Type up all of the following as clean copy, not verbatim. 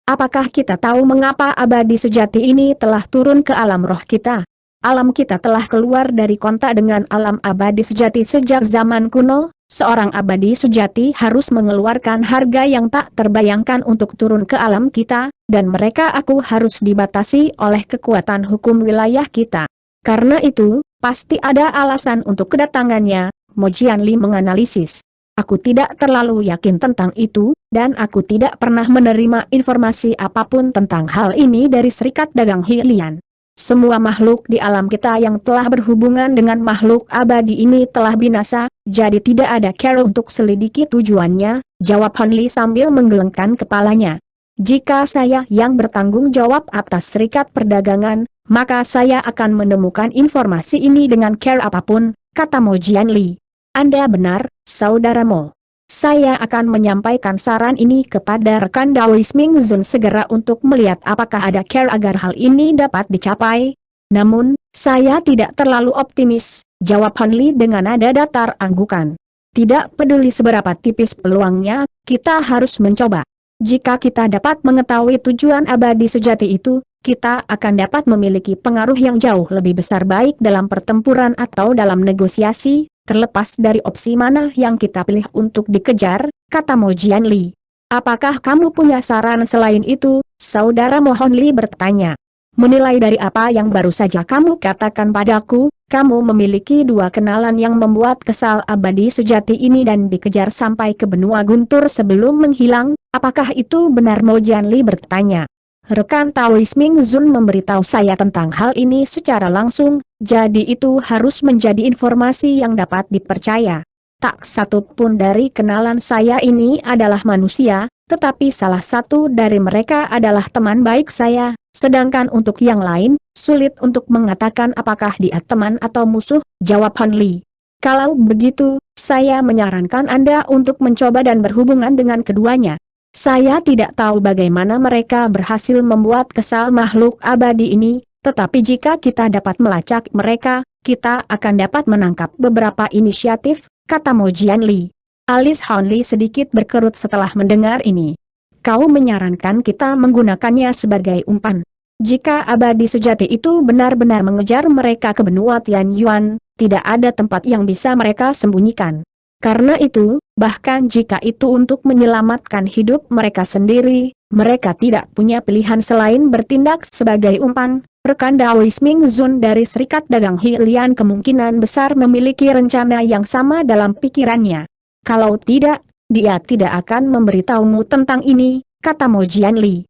Apakah kita tahu mengapa abadi sejati ini telah turun ke alam roh kita? Alam kita telah keluar dari kontak dengan alam abadi sejati sejak zaman kuno. Seorang abadi sejati harus mengeluarkan harga yang tak terbayangkan untuk turun ke alam kita, dan mereka aku harus dibatasi oleh kekuatan hukum wilayah kita. Karena itu, pasti ada alasan untuk kedatangannya, Mo Jianli menganalisis. Aku tidak terlalu yakin tentang itu, dan aku tidak pernah menerima informasi apapun tentang hal ini dari Serikat Dagang Hilian. Semua makhluk di alam kita yang telah berhubungan dengan makhluk abadi ini telah binasa, jadi tidak ada cara untuk selidiki tujuannya, jawab Han Li sambil menggelengkan kepalanya. Jika saya yang bertanggung jawab atas Serikat Perdagangan, maka saya akan menemukan informasi ini dengan cara apapun, kata Mo Jianli. Anda benar, saudara Mo. Saya akan menyampaikan saran ini kepada rekan Daois Ming Zun segera untuk melihat apakah ada cara agar hal ini dapat dicapai. Namun, saya tidak terlalu optimis, jawab Han Li dengan nada datar anggukan. Tidak peduli seberapa tipis peluangnya, kita harus mencoba. Jika kita dapat mengetahui tujuan abadi sejati itu, kita akan dapat memiliki pengaruh yang jauh lebih besar baik dalam pertempuran atau dalam negosiasi. Terlepas dari opsi mana yang kita pilih untuk dikejar, kata Mo Jianli. Apakah kamu punya saran selain itu, saudara Mo? Han Li bertanya. Menilai dari apa yang baru saja kamu katakan padaku, kamu memiliki dua kenalan yang membuat kesal abadi sejati ini dan dikejar sampai ke benua guntur sebelum menghilang, apakah itu benar? Mo Jianli bertanya. Rekan Taois Ming Zun memberitahu saya tentang hal ini secara langsung, jadi itu harus menjadi informasi yang dapat dipercaya. Tak satu pun dari kenalan saya ini adalah manusia, tetapi salah satu dari mereka adalah teman baik saya, sedangkan untuk yang lain, sulit untuk mengatakan apakah dia teman atau musuh, jawab Han Li. Kalau begitu, saya menyarankan Anda untuk mencoba dan berhubungan dengan keduanya. Saya tidak tahu bagaimana mereka berhasil membuat kesal makhluk abadi ini, tetapi jika kita dapat melacak mereka, kita akan dapat menangkap beberapa inisiatif, kata Mo Jianli. Alis Han Li sedikit berkerut setelah mendengar ini. Kau menyarankan kita menggunakannya sebagai umpan. Jika abadi sejati itu benar-benar mengejar mereka ke benua Tianyuan, tidak ada tempat yang bisa mereka sembunyikan. Karena itu, bahkan jika itu untuk menyelamatkan hidup mereka sendiri, mereka tidak punya pilihan selain bertindak sebagai umpan. Rekan Daois Ming Zun dari Serikat Dagang Hilian kemungkinan besar memiliki rencana yang sama dalam pikirannya. Kalau tidak, dia tidak akan memberitahumu tentang ini, kata Mo Jianli.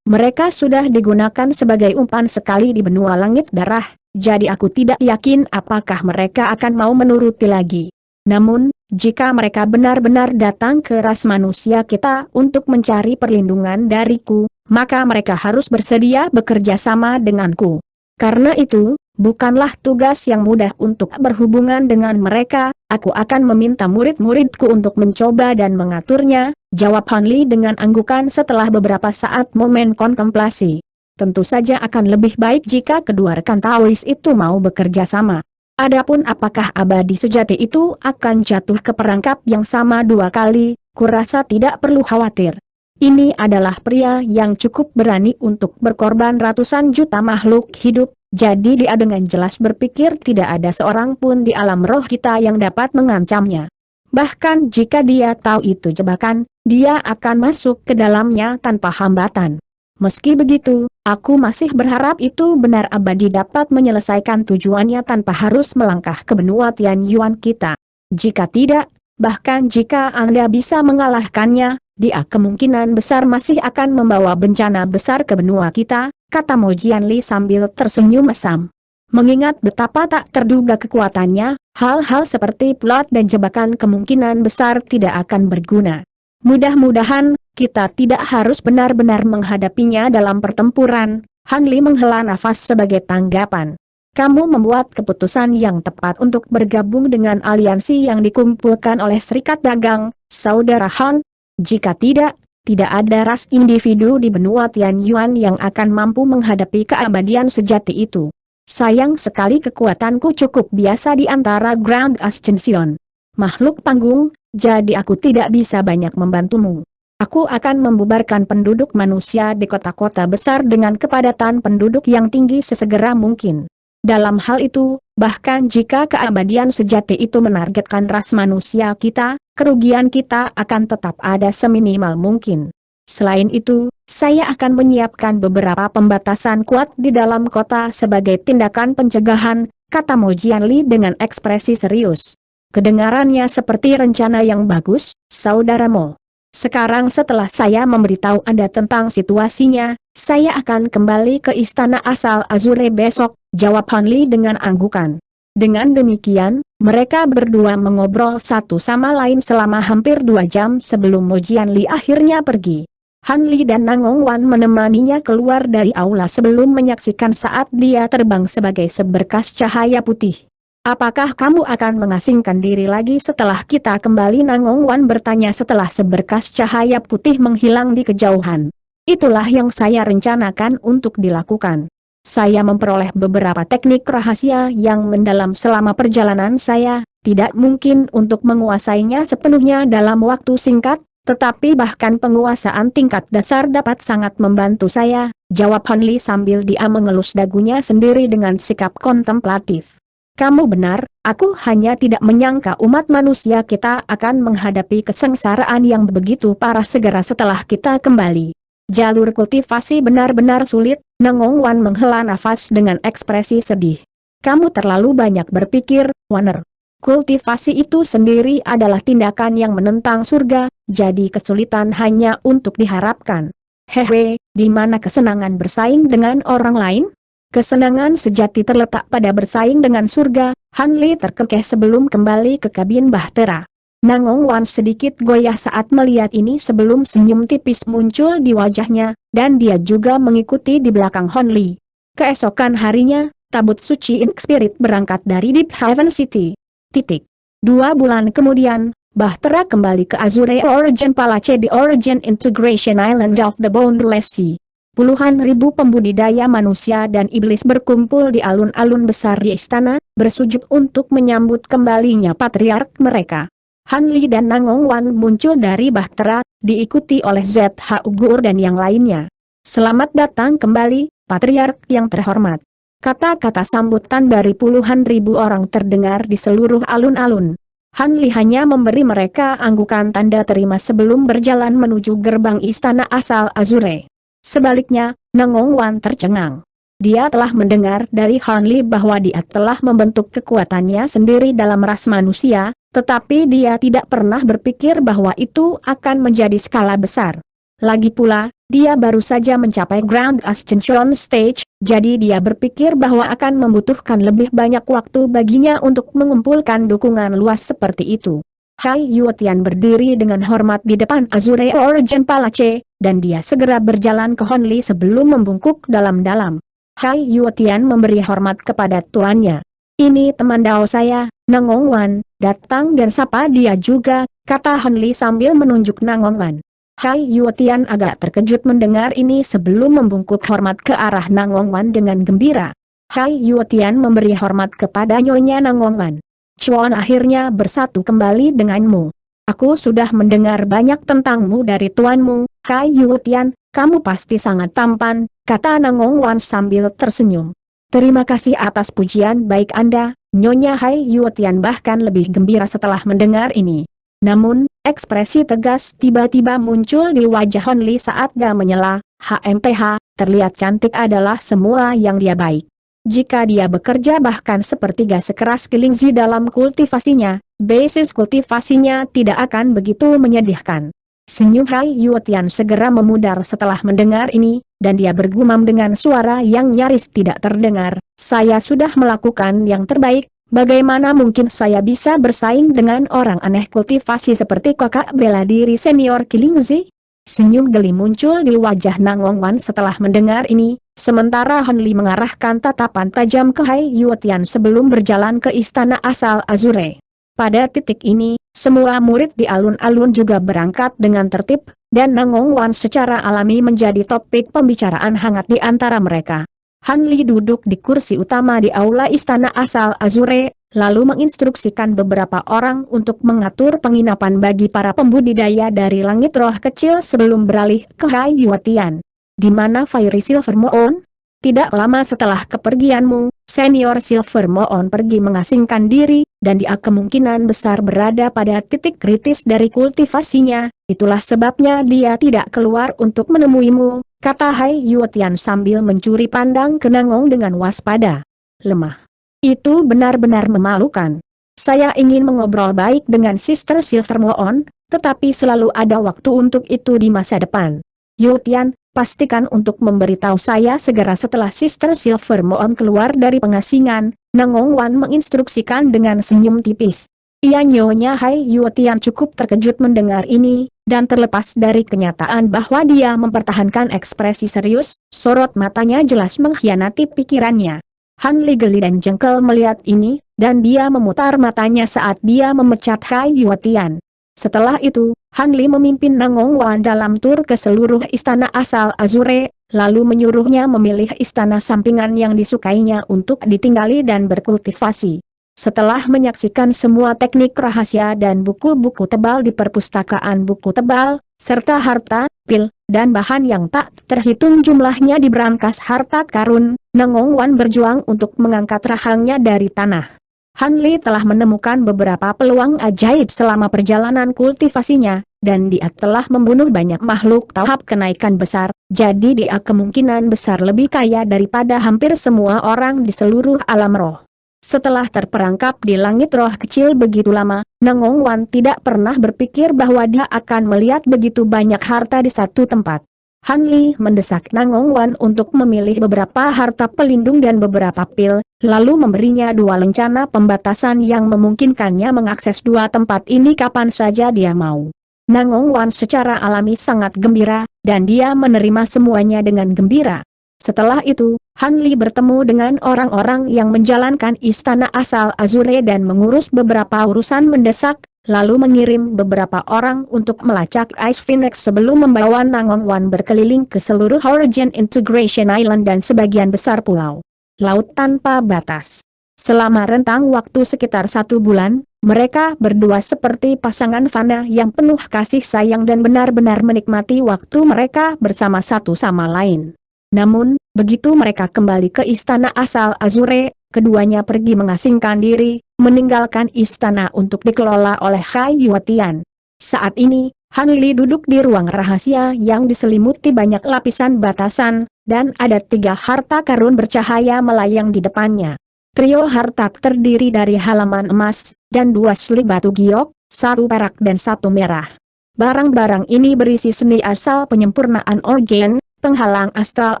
Mereka sudah digunakan sebagai umpan sekali di benua langit darah, jadi aku tidak yakin apakah mereka akan mau menuruti lagi. Namun, jika mereka benar-benar datang ke ras manusia kita untuk mencari perlindungan dariku, maka mereka harus bersedia bekerja sama denganku. Karena itu, bukanlah tugas yang mudah untuk berhubungan dengan mereka, aku akan meminta murid-muridku untuk mencoba dan mengaturnya, jawab Han Li dengan anggukan setelah beberapa saat momen kontemplasi. Tentu saja akan lebih baik jika kedua rekan Taois itu mau bekerja sama. Adapun apakah abadi sejati itu akan jatuh ke perangkap yang sama dua kali, kurasa tidak perlu khawatir. Ini adalah pria yang cukup berani untuk berkorban ratusan juta makhluk hidup, jadi dia dengan jelas berpikir tidak ada seorang pun di alam roh kita yang dapat mengancamnya. Bahkan jika dia tahu itu jebakan, dia akan masuk ke dalamnya tanpa hambatan. Meski begitu, aku masih berharap itu benar abadi dapat menyelesaikan tujuannya tanpa harus melangkah ke benua Tianyuan kita. Jika tidak, bahkan jika Anda bisa mengalahkannya, dia kemungkinan besar masih akan membawa bencana besar ke benua kita, kata Mo Jianli sambil tersenyum mesam. Mengingat betapa tak terduga kekuatannya, hal-hal seperti plot dan jebakan kemungkinan besar tidak akan berguna. Mudah-mudahan, kita tidak harus benar-benar menghadapinya dalam pertempuran. Han Li menghela nafas sebagai tanggapan. Kamu membuat keputusan yang tepat untuk bergabung dengan aliansi yang dikumpulkan oleh Serikat Dagang, Saudara Han. Jika tidak ada ras individu di benua Tianyuan yang akan mampu menghadapi keabadian sejati itu. Sayang sekali kekuatanku cukup biasa di antara Grand Ascension. Makhluk panggung, jadi aku tidak bisa banyak membantumu. Aku akan membubarkan penduduk manusia di kota-kota besar dengan kepadatan penduduk yang tinggi sesegera mungkin. Dalam hal itu, bahkan jika keabadian sejati itu menargetkan ras manusia kita, kerugian kita akan tetap ada seminimal mungkin. Selain itu, saya akan menyiapkan beberapa pembatasan kuat di dalam kota sebagai tindakan pencegahan, kata Mo Jianli dengan ekspresi serius. Kedengarannya seperti rencana yang bagus, Saudara Mo. Sekarang setelah saya memberitahu Anda tentang situasinya, saya akan kembali ke istana asal Azure besok, jawab Han Li dengan anggukan. Dengan demikian, mereka berdua mengobrol satu sama lain selama hampir 2 jam sebelum Mo Jianli akhirnya pergi. Han Li dan Nang Ongwan menemaninya keluar dari aula sebelum menyaksikan saat dia terbang sebagai seberkas cahaya putih. Apakah kamu akan mengasingkan diri lagi setelah kita kembali? Nang Ongwan bertanya setelah seberkas cahaya putih menghilang di kejauhan. Itulah yang saya rencanakan untuk dilakukan. Saya memperoleh beberapa teknik rahasia yang mendalam selama perjalanan saya, tidak mungkin untuk menguasainya sepenuhnya dalam waktu singkat, tetapi bahkan penguasaan tingkat dasar dapat sangat membantu saya, jawab Han Li sambil dia mengelus dagunya sendiri dengan sikap kontemplatif. Kamu benar, aku hanya tidak menyangka umat manusia kita akan menghadapi kesengsaraan yang begitu parah segera setelah kita kembali. Jalur kultivasi benar-benar sulit, Nang Ongwan menghela nafas dengan ekspresi sedih. Kamu terlalu banyak berpikir, Waner. Kultivasi itu sendiri adalah tindakan yang menentang surga, jadi kesulitan hanya untuk diharapkan. Hehe, di mana kesenangan bersaing dengan orang lain? Kesenangan sejati terletak pada bersaing dengan surga. Han Li terkekeh sebelum kembali ke kabin bahtera. Nang Ongwan sedikit goyah saat melihat ini sebelum senyum tipis muncul di wajahnya, dan dia juga mengikuti di belakang Han Li. Keesokan harinya, tabut suci Ink Spirit berangkat dari Deep Haven City. 2 bulan kemudian, bahtera kembali ke Azure Origin Palace di Origin Integration Island of the Boundless Sea. Puluhan ribu pembudidaya manusia dan iblis berkumpul di alun-alun besar di istana, bersujud untuk menyambut kembalinya patriark mereka. Han Li dan Nang Ongwan muncul dari bahtera, diikuti oleh ZH Ugur dan yang lainnya. Selamat datang kembali, patriark yang terhormat. Kata-kata sambutan dari puluhan ribu orang terdengar di seluruh alun-alun. Han Li hanya memberi mereka anggukan tanda terima sebelum berjalan menuju gerbang istana asal Azure. Sebaliknya, Nang Ongwan tercengang. Dia telah mendengar dari Han Li bahwa dia telah membentuk kekuatannya sendiri dalam ras manusia, tetapi dia tidak pernah berpikir bahwa itu akan menjadi skala besar. Lagi pula, dia baru saja mencapai Grand Ascension Stage, jadi dia berpikir bahwa akan membutuhkan lebih banyak waktu baginya untuk mengumpulkan dukungan luas seperti itu. Hai Yuetian berdiri dengan hormat di depan Azure Origin Palace, dan dia segera berjalan ke Han Li sebelum membungkuk dalam-dalam. Hai Yuetian memberi hormat kepada tuannya. Ini teman Dao saya, Nang Ongwan, datang dan sapa dia juga, kata Han Li sambil menunjuk Nang Ongwan. Hai Yuetian agak terkejut mendengar ini sebelum membungkuk hormat ke arah Nang Ongwan dengan gembira. Hai Yuetian memberi hormat kepada Nyonya Nang Ongwan. Chuan akhirnya bersatu kembali denganmu. Aku sudah mendengar banyak tentangmu dari tuanmu, Hai Yuetian, kamu pasti sangat tampan, kata Nang Ongwan sambil tersenyum. Terima kasih atas pujian baik Anda, Nyonya. Hai Yuetian bahkan lebih gembira setelah mendengar ini. Namun, ekspresi tegas tiba-tiba muncul di wajah Han Li saat dia menyela, HMPH, terlihat cantik adalah semua yang dia baik. Jika dia bekerja bahkan sepertiga sekeras Kilingzi dalam kultivasinya, basis kultivasinya tidak akan begitu menyedihkan. Senyum Hai Yuetian segera memudar setelah mendengar ini, dan dia bergumam dengan suara yang nyaris tidak terdengar, saya sudah melakukan yang terbaik, bagaimana mungkin saya bisa bersaing dengan orang aneh kultivasi seperti kakak bela diri senior Kilingzi? Senyum geli muncul di wajah Nang Ongwan setelah mendengar ini, sementara Han Li mengarahkan tatapan tajam ke Hai Yuetian sebelum berjalan ke istana asal Azure. Pada titik ini, semua murid di alun-alun juga berangkat dengan tertib, dan Nang Ongwan secara alami menjadi topik pembicaraan hangat di antara mereka. Han Li duduk di kursi utama di aula istana asal Azure, lalu menginstruksikan beberapa orang untuk mengatur penginapan bagi para pembudidaya dari langit roh kecil sebelum beralih ke Hayuatian. Di mana Fairy Silver Moon? Tidak lama setelah kepergianmu, Senior Silver Moon pergi mengasingkan diri, dan dia kemungkinan besar berada pada titik kritis dari kultivasinya, itulah sebabnya dia tidak keluar untuk menemuimu, kata Hayuatian sambil mencuri pandang ke Nangong dengan waspada. Lemah. Itu benar-benar memalukan. Saya ingin mengobrol baik dengan Sister Silver Moon, tetapi selalu ada waktu untuk itu di masa depan. Yutian, pastikan untuk memberitahu saya segera setelah Sister Silver Moon keluar dari pengasingan, Nangong Wan menginstruksikan dengan senyum tipis. Ia Nyonya Hayuatian cukup terkejut mendengar ini, dan terlepas dari kenyataan bahwa dia mempertahankan ekspresi serius, sorot matanya jelas mengkhianati pikirannya. Han Li geli dan jengkel melihat ini, dan dia memutar matanya saat dia memecat Hayuatian. Setelah itu, Han Li memimpin Nangong Wan dalam tur ke seluruh istana asal Azure, lalu menyuruhnya memilih istana sampingan yang disukainya untuk ditinggali dan berkultivasi. Setelah menyaksikan semua teknik rahasia dan buku-buku tebal di perpustakaan buku tebal, serta harta, pil, dan bahan yang tak terhitung jumlahnya di berangkas harta karun, Nangong Wan berjuang untuk mengangkat rahangnya dari tanah. Han Li telah menemukan beberapa peluang ajaib selama perjalanan kultivasinya, dan dia telah membunuh banyak makhluk tahap kenaikan besar, jadi dia kemungkinan besar lebih kaya daripada hampir semua orang di seluruh alam roh. Setelah terperangkap di langit roh kecil begitu lama, Nangong Wan tidak pernah berpikir bahwa dia akan melihat begitu banyak harta di satu tempat. Han Li mendesak Nangong Wan untuk memilih beberapa harta pelindung dan beberapa pil, lalu memberinya dua lencana pembatasan yang memungkinkannya mengakses dua tempat ini kapan saja dia mau. Nangong Wan secara alami sangat gembira, dan dia menerima semuanya dengan gembira. Setelah itu, Han Li bertemu dengan orang-orang yang menjalankan istana asal Azure dan mengurus beberapa urusan mendesak, lalu mengirim beberapa orang untuk melacak Ice Phoenix sebelum membawa Nangong Wan berkeliling ke seluruh Horizon Integration Island dan sebagian besar pulau laut tanpa batas. Selama rentang waktu sekitar 1 bulan, mereka berdua seperti pasangan fana yang penuh kasih sayang dan benar-benar menikmati waktu mereka bersama satu sama lain. Namun, begitu mereka kembali ke istana asal Azure, keduanya pergi mengasingkan diri, meninggalkan istana untuk dikelola oleh Hayuatian. Saat ini, Han Li duduk di ruang rahasia yang diselimuti banyak lapisan batasan, dan ada 3 harta karun bercahaya melayang di depannya. Trio harta terdiri dari halaman emas, dan 2 slip batu giok, 1 perak dan 1 merah. Barang-barang ini berisi seni asal penyempurnaan organ, penghalang astral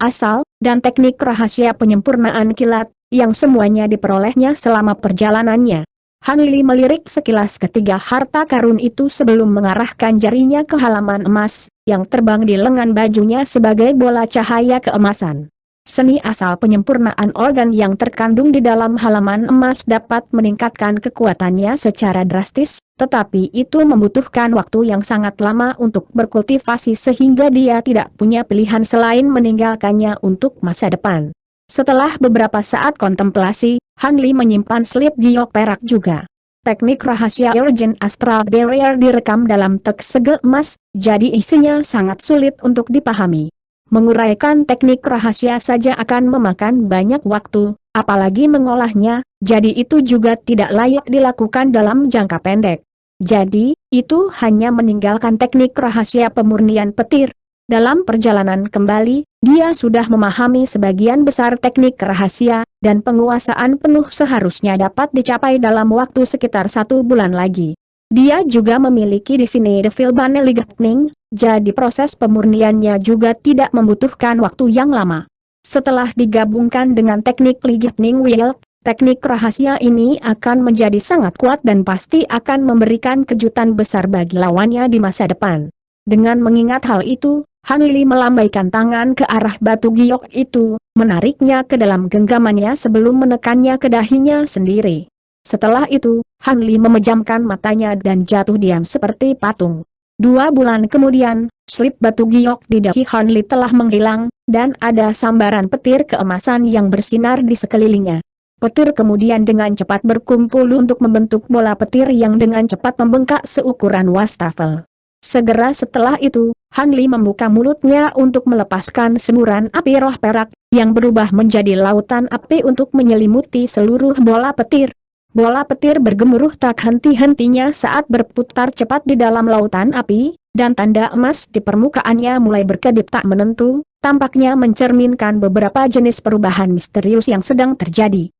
asal, dan teknik rahasia penyempurnaan kilat, yang semuanya diperolehnya selama perjalanannya. Han Li melirik sekilas ketiga harta karun itu sebelum mengarahkan jarinya ke halaman emas, yang terbang di lengan bajunya sebagai bola cahaya keemasan. Seni asal penyempurnaan organ yang terkandung di dalam halaman emas dapat meningkatkan kekuatannya secara drastis, tetapi itu membutuhkan waktu yang sangat lama untuk berkultivasi sehingga dia tidak punya pilihan selain meninggalkannya untuk masa depan. Setelah beberapa saat kontemplasi, Han Li menyimpan slip giok perak juga. Teknik rahasia Origin Astral Barrier direkam dalam teks segel emas, jadi isinya sangat sulit untuk dipahami. Menguraikan teknik rahasia saja akan memakan banyak waktu, apalagi mengolahnya, jadi itu juga tidak layak dilakukan dalam jangka pendek. Jadi, itu hanya meninggalkan teknik rahasia pemurnian petir. Dalam perjalanan kembali, dia sudah memahami sebagian besar teknik rahasia, dan penguasaan penuh seharusnya dapat dicapai dalam waktu sekitar 1 bulan lagi. Dia juga memiliki Definitive Bane Ligatning, jadi proses pemurniannya juga tidak membutuhkan waktu yang lama. Setelah digabungkan dengan teknik Ligatning Wheel, teknik rahasia ini akan menjadi sangat kuat dan pasti akan memberikan kejutan besar bagi lawannya di masa depan. Dengan mengingat hal itu, Han Li melambaikan tangan ke arah batu giok itu, menariknya ke dalam genggamannya sebelum menekannya ke dahinya sendiri. Setelah itu, Han Li memejamkan matanya dan jatuh diam seperti patung. 2 bulan kemudian, slip batu giok di dahi Han Li telah menghilang, dan ada sambaran petir keemasan yang bersinar di sekelilingnya. Petir kemudian dengan cepat berkumpul untuk membentuk bola petir yang dengan cepat membengkak seukuran wastafel. Segera setelah itu, Han Li membuka mulutnya untuk melepaskan semburan api roh perak, yang berubah menjadi lautan api untuk menyelimuti seluruh bola petir. Bola petir bergemuruh tak henti-hentinya saat berputar cepat di dalam lautan api, dan tanda emas di permukaannya mulai berkedip tak menentu, tampaknya mencerminkan beberapa jenis perubahan misterius yang sedang terjadi.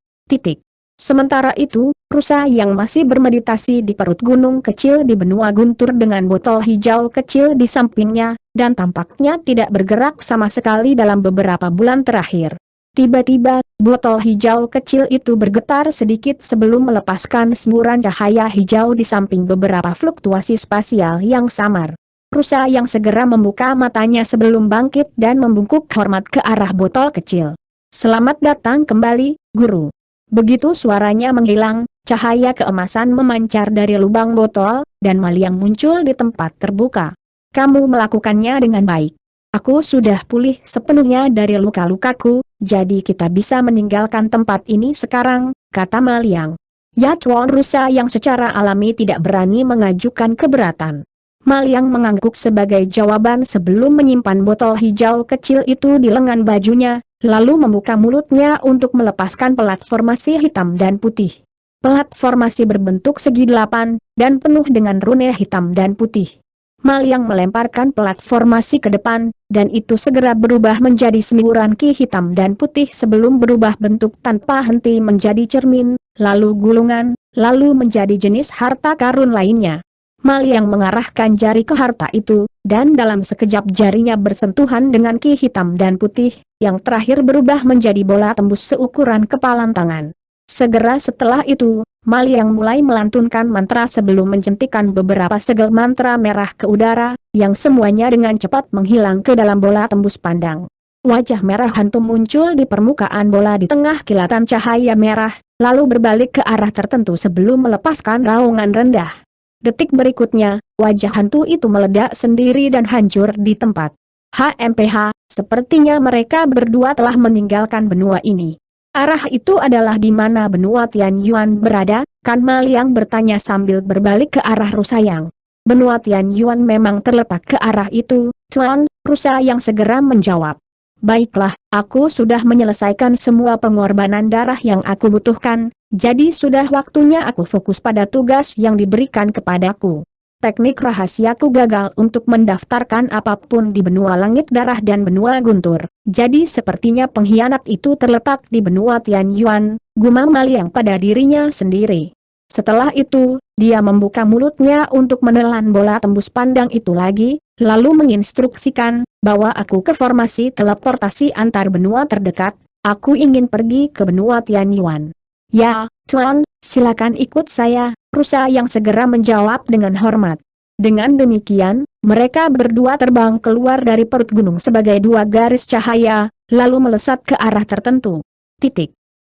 Sementara itu, rusa yang masih bermeditasi di perut gunung kecil di benua guntur dengan botol hijau kecil di sampingnya, dan tampaknya tidak bergerak sama sekali dalam beberapa bulan terakhir. Tiba-tiba, botol hijau kecil itu bergetar sedikit sebelum melepaskan semburan cahaya hijau di samping beberapa fluktuasi spasial yang samar. Rusa yang segera membuka matanya sebelum bangkit dan membungkuk hormat ke arah botol kecil. "Selamat datang kembali, Guru." Begitu suaranya menghilang, cahaya keemasan memancar dari lubang botol, dan Maliang muncul di tempat terbuka. "Kamu melakukannya dengan baik. Aku sudah pulih sepenuhnya dari luka-lukaku, jadi kita bisa meninggalkan tempat ini sekarang," kata Maliang. Ya Chuan rusa yang secara alami tidak berani mengajukan keberatan. Maliang mengangguk sebagai jawaban sebelum menyimpan botol hijau kecil itu di lengan bajunya, lalu membuka mulutnya untuk melepaskan pelat formasi hitam dan putih. Pelat formasi berbentuk segi 8, dan penuh dengan rune hitam dan putih. Maliang melemparkan pelat formasi ke depan, dan itu segera berubah menjadi semburan ki hitam dan putih sebelum berubah bentuk tanpa henti menjadi cermin, lalu gulungan, lalu menjadi jenis harta karun lainnya. Maliang mengarahkan jari ke harta itu, dan dalam sekejap jarinya bersentuhan dengan ki hitam dan putih, yang terakhir berubah menjadi bola tembus seukuran kepalan tangan. Segera setelah itu, Maliang mulai melantunkan mantra sebelum menjentikan beberapa segel mantra merah ke udara, yang semuanya dengan cepat menghilang ke dalam bola tembus pandang. Wajah merah hantu muncul di permukaan bola di tengah kilatan cahaya merah, lalu berbalik ke arah tertentu sebelum melepaskan raungan rendah. Detik berikutnya, wajah hantu itu meledak sendiri dan hancur di tempat. "HMPH, sepertinya mereka berdua telah meninggalkan benua ini. Arah itu adalah di mana benua Tian Yuan berada?" Kan Maliang bertanya sambil berbalik ke arah rusa yang. "Benua Tian Yuan memang terletak ke arah itu, Tuan," rusa yang segera menjawab. "Baiklah, aku sudah menyelesaikan semua pengorbanan darah yang aku butuhkan, jadi sudah waktunya aku fokus pada tugas yang diberikan kepadaku. Teknik rahasiaku gagal untuk mendaftarkan apapun di benua langit darah dan benua guntur, jadi sepertinya pengkhianat itu terletak di benua Tian Yuan," gumam Maliang pada dirinya sendiri. Setelah itu, dia membuka mulutnya untuk menelan bola tembus pandang itu lagi, lalu menginstruksikan, "Bawa aku ke formasi teleportasi antar benua terdekat, aku ingin pergi ke benua Tian Yuan." "Ya, Tuan, silakan ikut saya," rusa yang segera menjawab dengan hormat. Dengan demikian, mereka berdua terbang keluar dari perut gunung sebagai dua garis cahaya, lalu melesat ke arah tertentu.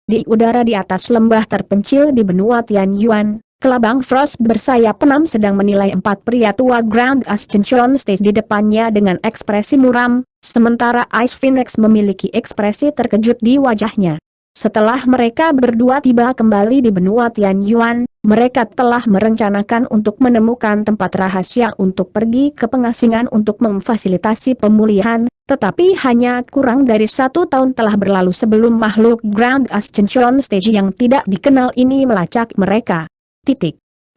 Di udara di atas lembah terpencil di benua Tian Yuan, Kelabang Frost bersayap 6 sedang menilai 4 pria tua Grand Ascension Stage di depannya dengan ekspresi muram, sementara Ice Phoenix memiliki ekspresi terkejut di wajahnya. Setelah mereka berdua tiba kembali di benua Tian Yuan, mereka telah merencanakan untuk menemukan tempat rahasia untuk pergi ke pengasingan untuk memfasilitasi pemulihan, tetapi hanya kurang dari 1 tahun telah berlalu sebelum makhluk Grand Ascension Stage yang tidak dikenal ini melacak mereka.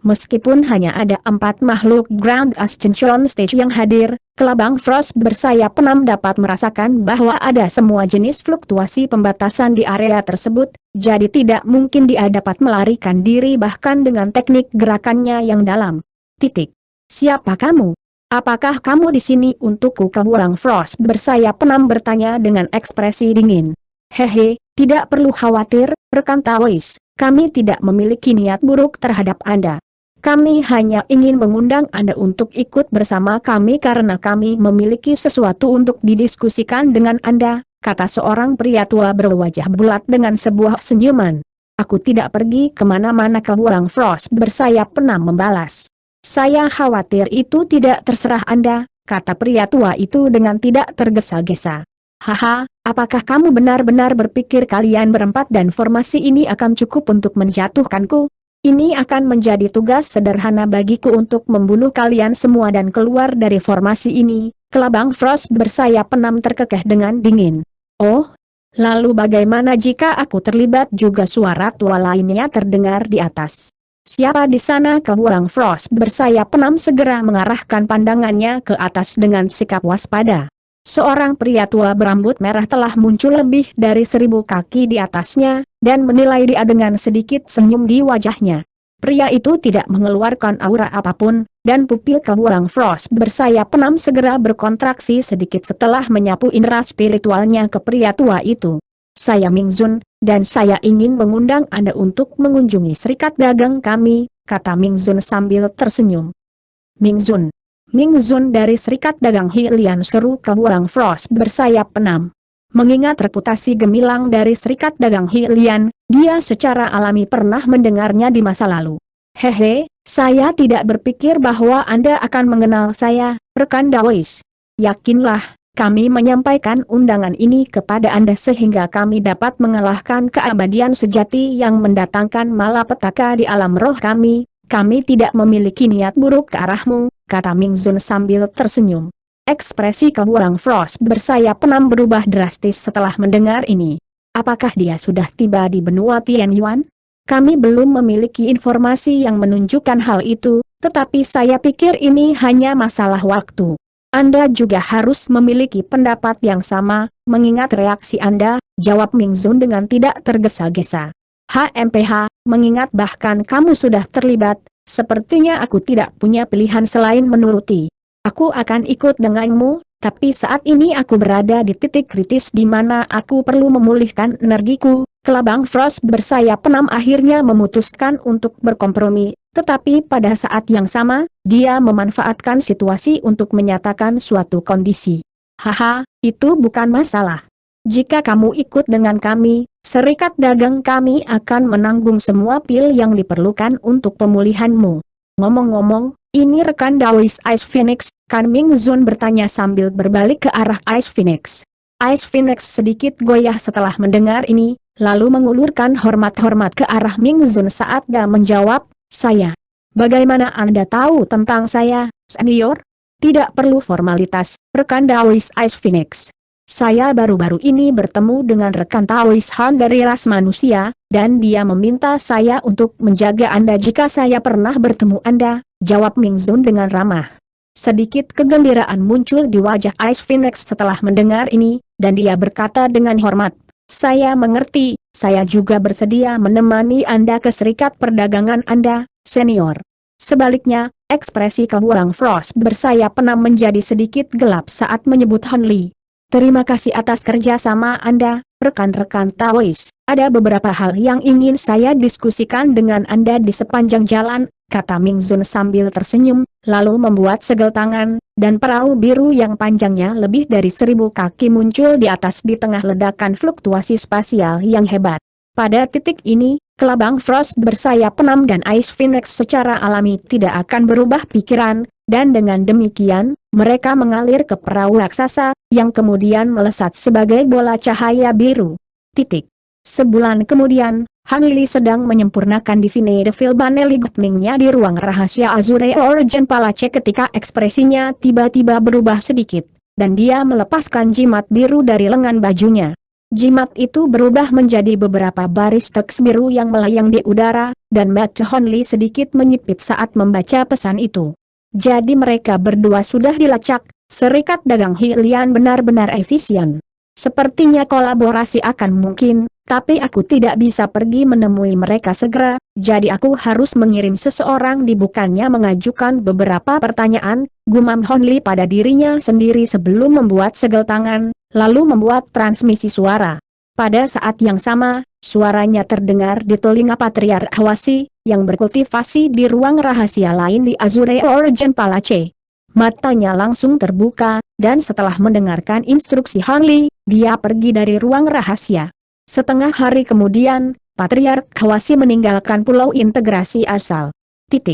Meskipun hanya ada 4 makhluk Grand Ascension Stage yang hadir, Kelabang Frost bersayap 6 dapat merasakan bahwa ada semua jenis fluktuasi pembatasan di area tersebut, jadi tidak mungkin dia dapat melarikan diri bahkan dengan teknik gerakannya yang dalam. "Siapa kamu? Apakah kamu di sini untukku?" Kelabang Frost bersayap 6 bertanya dengan ekspresi dingin. "Hehe, tidak perlu khawatir, rekan Taois, kami tidak memiliki niat buruk terhadap Anda. Kami hanya ingin mengundang Anda untuk ikut bersama kami karena kami memiliki sesuatu untuk didiskusikan dengan Anda," kata seorang pria tua berwajah bulat dengan sebuah senyuman. "Aku tidak pergi kemana-mana," Kelabang Frost bersayap 6 membalas. "Saya khawatir itu tidak terserah Anda," kata pria tua itu dengan tidak tergesa-gesa. Haha, apakah kamu benar-benar berpikir kalian berempat dan formasi ini akan cukup untuk menjatuhkanku? Ini akan menjadi tugas sederhana bagiku untuk membunuh kalian semua dan keluar dari formasi ini. Kelabang Frost bersayap 6 terkekeh dengan dingin. Oh, lalu bagaimana jika aku terlibat juga? Suara tua lainnya terdengar di atas. Siapa di sana? Kelabang Frost bersayap 6 segera mengarahkan pandangannya ke atas dengan sikap waspada. Seorang pria tua berambut merah telah muncul lebih dari 1000 kaki di atasnya, dan menilai dia dengan sedikit senyum di wajahnya. Pria itu tidak mengeluarkan aura apapun, dan pupil Kelabang Frost bersayap 6 segera berkontraksi sedikit setelah menyapu indera spiritualnya ke pria tua itu. Saya Ming Zun, dan saya ingin mengundang Anda untuk mengunjungi serikat dagang kami, kata Ming Zun sambil tersenyum. Ming Zun. Ming Zun dari Serikat Dagang Hilian, seru Kelabang Frost bersayap 6. Mengingat reputasi gemilang dari Serikat Dagang Hilian, dia secara alami pernah mendengarnya di masa lalu. Hehe, saya tidak berpikir bahwa Anda akan mengenal saya, rekan Daois. Yakinlah, kami menyampaikan undangan ini kepada Anda sehingga kami dapat mengalahkan keabadian sejati yang mendatangkan malapetaka di alam roh kami. Kami tidak memiliki niat buruk ke arahmu, kata Ming Zun sambil tersenyum. Ekspresi Kelabang Frost bersayap 6 berubah drastis setelah mendengar ini. Apakah dia sudah tiba di benua Tianyuan? Kami belum memiliki informasi yang menunjukkan hal itu, tetapi saya pikir ini hanya masalah waktu. Anda juga harus memiliki pendapat yang sama, mengingat reaksi Anda, jawab Ming Zun dengan tidak tergesa-gesa. HMPH, mengingat bahkan kamu sudah terlibat, sepertinya aku tidak punya pilihan selain menuruti. Aku akan ikut denganmu, tapi saat ini aku berada di titik kritis di mana aku perlu memulihkan energiku. Kelabang Frost bersayap 6 akhirnya memutuskan untuk berkompromi, tetapi pada saat yang sama, dia memanfaatkan situasi untuk menyatakan suatu kondisi. Haha, itu bukan masalah. Jika kamu ikut dengan kami, serikat dagang kami akan menanggung semua pil yang diperlukan untuk pemulihanmu. Ngomong-ngomong, ini rekan Daois Ice Phoenix, kan Ming Zun bertanya sambil berbalik ke arah Ice Phoenix. Ice Phoenix sedikit goyah setelah mendengar ini, lalu mengulurkan hormat-hormat ke arah Ming Zun saat dia menjawab, saya. Bagaimana Anda tahu tentang saya, senior? Tidak perlu formalitas, rekan Daois Ice Phoenix. Saya baru-baru ini bertemu dengan rekan Taois Han dari ras manusia, dan dia meminta saya untuk menjaga Anda jika saya pernah bertemu Anda, jawab Ming Zun dengan ramah. Sedikit kegembiraan muncul di wajah Ice Phoenix setelah mendengar ini, dan dia berkata dengan hormat, saya mengerti, saya juga bersedia menemani Anda ke serikat perdagangan Anda, senior. Sebaliknya, ekspresi Kelabang Frost bersayap 6 menjadi sedikit gelap saat menyebut Han Li. Terima kasih atas kerjasama Anda, rekan-rekan Taois. Ada beberapa hal yang ingin saya diskusikan dengan Anda di sepanjang jalan, kata Ming Zun sambil tersenyum, lalu membuat segel tangan, dan perahu biru yang panjangnya lebih dari 1000 kaki muncul di atas di tengah ledakan fluktuasi spasial yang hebat. Pada titik ini, Kelabang Frost bersayap 6 dan Ice Phoenix secara alami tidak akan berubah pikiran, dan dengan demikian, mereka mengalir ke perahu raksasa, yang kemudian melesat sebagai bola cahaya biru. Titik. Sebulan kemudian, Han Li sedang menyempurnakan Divine Devil Baneli Gutmingnya di ruang rahasia Azure Origin Palace ketika ekspresinya tiba-tiba berubah sedikit, dan dia melepaskan jimat biru dari lengan bajunya. Jimat itu berubah menjadi beberapa baris teks biru yang melayang di udara, dan mata Han Li sedikit menyipit saat membaca pesan itu. Jadi mereka berdua sudah dilacak, serikat dagang Hilian benar-benar efisien. Sepertinya kolaborasi akan mungkin, tapi aku tidak bisa pergi menemui mereka segera, jadi aku harus mengirim seseorang. Bukannya mengajukan beberapa pertanyaan, gumam Han Li pada dirinya sendiri sebelum membuat segel tangan, lalu membuat transmisi suara. Pada saat yang sama, suaranya terdengar di telinga Patriark Hwasi, yang berkultivasi di ruang rahasia lain di Azure Origin Palace. Matanya langsung terbuka, dan setelah mendengarkan instruksi Han Li, dia pergi dari ruang rahasia. Setengah hari kemudian, Patriark Hwasi meninggalkan pulau integrasi asal. 3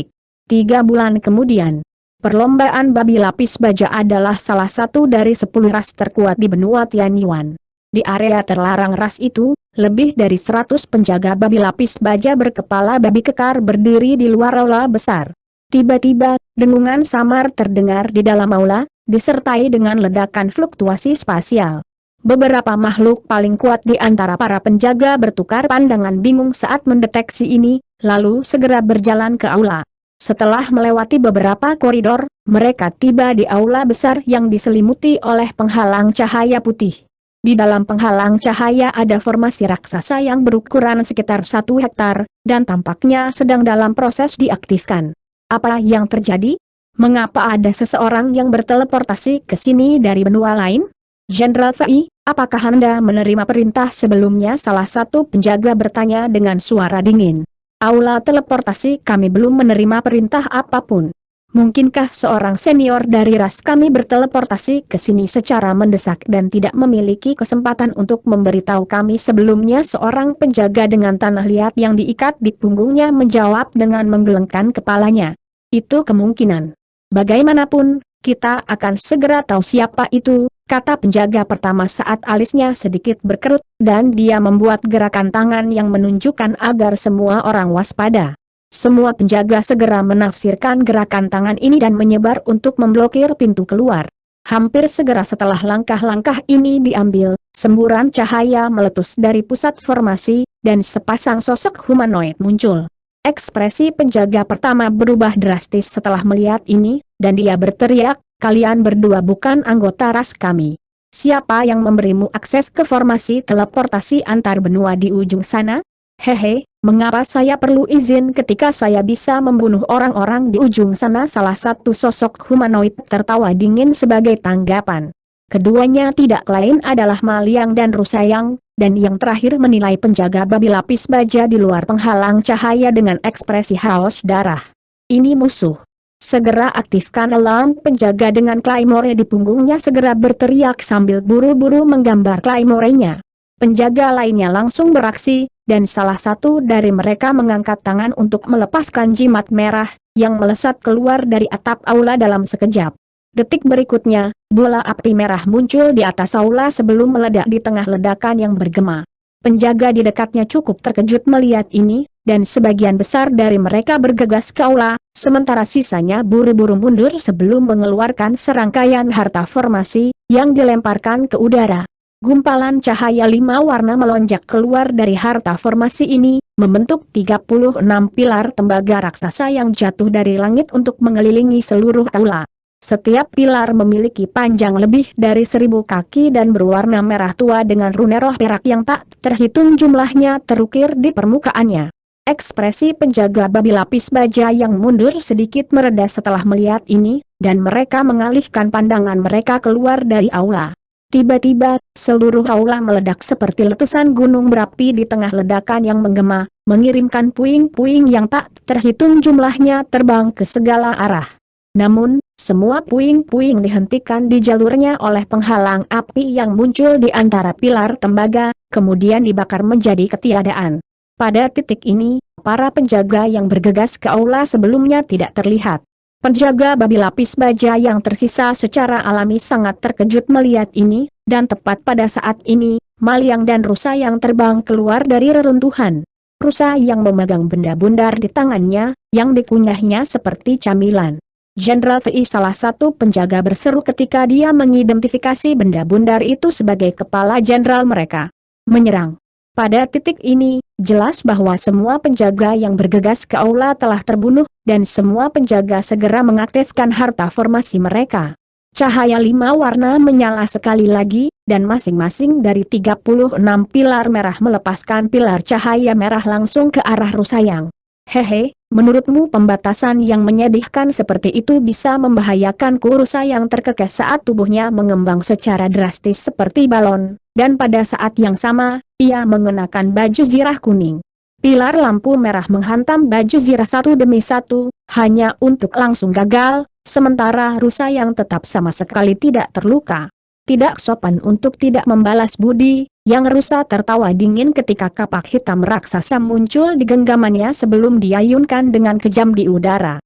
bulan kemudian, Perlombaan babi lapis baja adalah salah satu dari 10 ras terkuat di benua Tianyuan. Di area terlarang ras itu, lebih dari 100 penjaga babi lapis baja berkepala babi kekar berdiri di luar aula besar. Tiba-tiba, dengungan samar terdengar di dalam aula, disertai dengan ledakan fluktuasi spasial. Beberapa makhluk paling kuat di antara para penjaga bertukar pandangan bingung saat mendeteksi ini, lalu segera berjalan ke aula. Setelah melewati beberapa koridor, mereka tiba di aula besar yang diselimuti oleh penghalang cahaya putih. Di dalam penghalang cahaya ada formasi raksasa yang berukuran sekitar 1 hektar, dan tampaknya sedang dalam proses diaktifkan. Apa yang terjadi? Mengapa ada seseorang yang berteleportasi ke sini dari benua lain? Jenderal Fei, apakah Anda menerima perintah sebelumnya? Salah satu penjaga bertanya dengan suara dingin. Aula teleportasi kami belum menerima perintah apapun. Mungkinkah seorang senior dari ras kami berteleportasi ke sini secara mendesak dan tidak memiliki kesempatan untuk memberitahu kami sebelumnya? Seorang penjaga dengan tanah liat yang diikat di punggungnya menjawab dengan menggelengkan kepalanya. Itu kemungkinan. Bagaimanapun, kita akan segera tahu siapa itu, kata penjaga pertama saat alisnya sedikit berkerut, dan dia membuat gerakan tangan yang menunjukkan agar semua orang waspada. Semua penjaga segera menafsirkan gerakan tangan ini dan menyebar untuk memblokir pintu keluar. Hampir segera setelah langkah-langkah ini diambil, semburan cahaya meletus dari pusat formasi, dan sepasang sosok humanoid muncul. Ekspresi penjaga pertama berubah drastis setelah melihat ini, dan dia berteriak, "Kalian berdua bukan anggota ras kami. Siapa yang memberimu akses ke formasi teleportasi antar benua di ujung sana? Hehe, mengapa saya perlu izin ketika saya bisa membunuh orang-orang di ujung sana?" Salah satu sosok humanoid tertawa dingin sebagai tanggapan. Keduanya tidak lain adalah Maliang dan Rusayang, dan yang terakhir menilai penjaga babi lapis baja di luar penghalang cahaya dengan ekspresi haus darah. Ini musuh. Segera aktifkan alarm. Penjaga dengan claymore di punggungnya segera berteriak sambil buru-buru menggambar claymore-nya. Penjaga lainnya langsung beraksi, dan salah satu dari mereka mengangkat tangan untuk melepaskan jimat merah, yang melesat keluar dari atap aula dalam sekejap. Detik berikutnya, bola api merah muncul di atas aula sebelum meledak di tengah ledakan yang bergema. Penjaga di dekatnya cukup terkejut melihat ini, dan sebagian besar dari mereka bergegas ke aula, sementara sisanya buru-buru mundur sebelum mengeluarkan serangkaian harta formasi, yang dilemparkan ke udara. Gumpalan cahaya 5 warna melonjak keluar dari harta formasi ini, membentuk 36 pilar tembaga raksasa yang jatuh dari langit untuk mengelilingi seluruh aula. Setiap pilar memiliki panjang lebih dari 1000 kaki dan berwarna merah tua dengan rune roh perak yang tak terhitung jumlahnya terukir di permukaannya. Ekspresi penjaga babi lapis baja yang mundur sedikit mereda setelah melihat ini, dan mereka mengalihkan pandangan mereka keluar dari aula. Tiba-tiba, seluruh aula meledak seperti letusan gunung berapi di tengah ledakan yang menggema, mengirimkan puing-puing yang tak terhitung jumlahnya terbang ke segala arah. Namun, semua puing-puing dihentikan di jalurnya oleh penghalang api yang muncul di antara pilar tembaga, kemudian dibakar menjadi ketiadaan. Pada titik ini, para penjaga yang bergegas ke aula sebelumnya tidak terlihat. Penjaga babi lapis baja yang tersisa secara alami sangat terkejut melihat ini, dan tepat pada saat ini, Maliang dan Rusa yang terbang keluar dari reruntuhan. Rusa yang memegang benda bundar di tangannya, yang dikunyahnya seperti camilan. Jenderal Fei, salah satu penjaga, berseru ketika dia mengidentifikasi benda bundar itu sebagai kepala jenderal mereka. Menyerang. Pada titik ini, jelas bahwa semua penjaga yang bergegas ke aula telah terbunuh, dan semua penjaga segera mengaktifkan harta formasi mereka. Cahaya 5 warna menyala sekali lagi, dan masing-masing dari 36 pilar merah melepaskan pilar cahaya merah langsung ke arah Rusayang. Hehe, menurutmu pembatasan yang menyedihkan seperti itu bisa membahayakan Rusa yang terkekeh saat tubuhnya mengembang secara drastis seperti balon, dan pada saat yang sama, ia mengenakan baju zirah kuning. Pilar lampu merah menghantam baju zirah satu demi satu, hanya untuk langsung gagal, sementara Rusa yang tetap sama sekali tidak terluka. Tidak sopan untuk tidak membalas budi, yang Rusa tertawa dingin ketika kapak hitam raksasa muncul di genggamannya sebelum diayunkan dengan kejam di udara.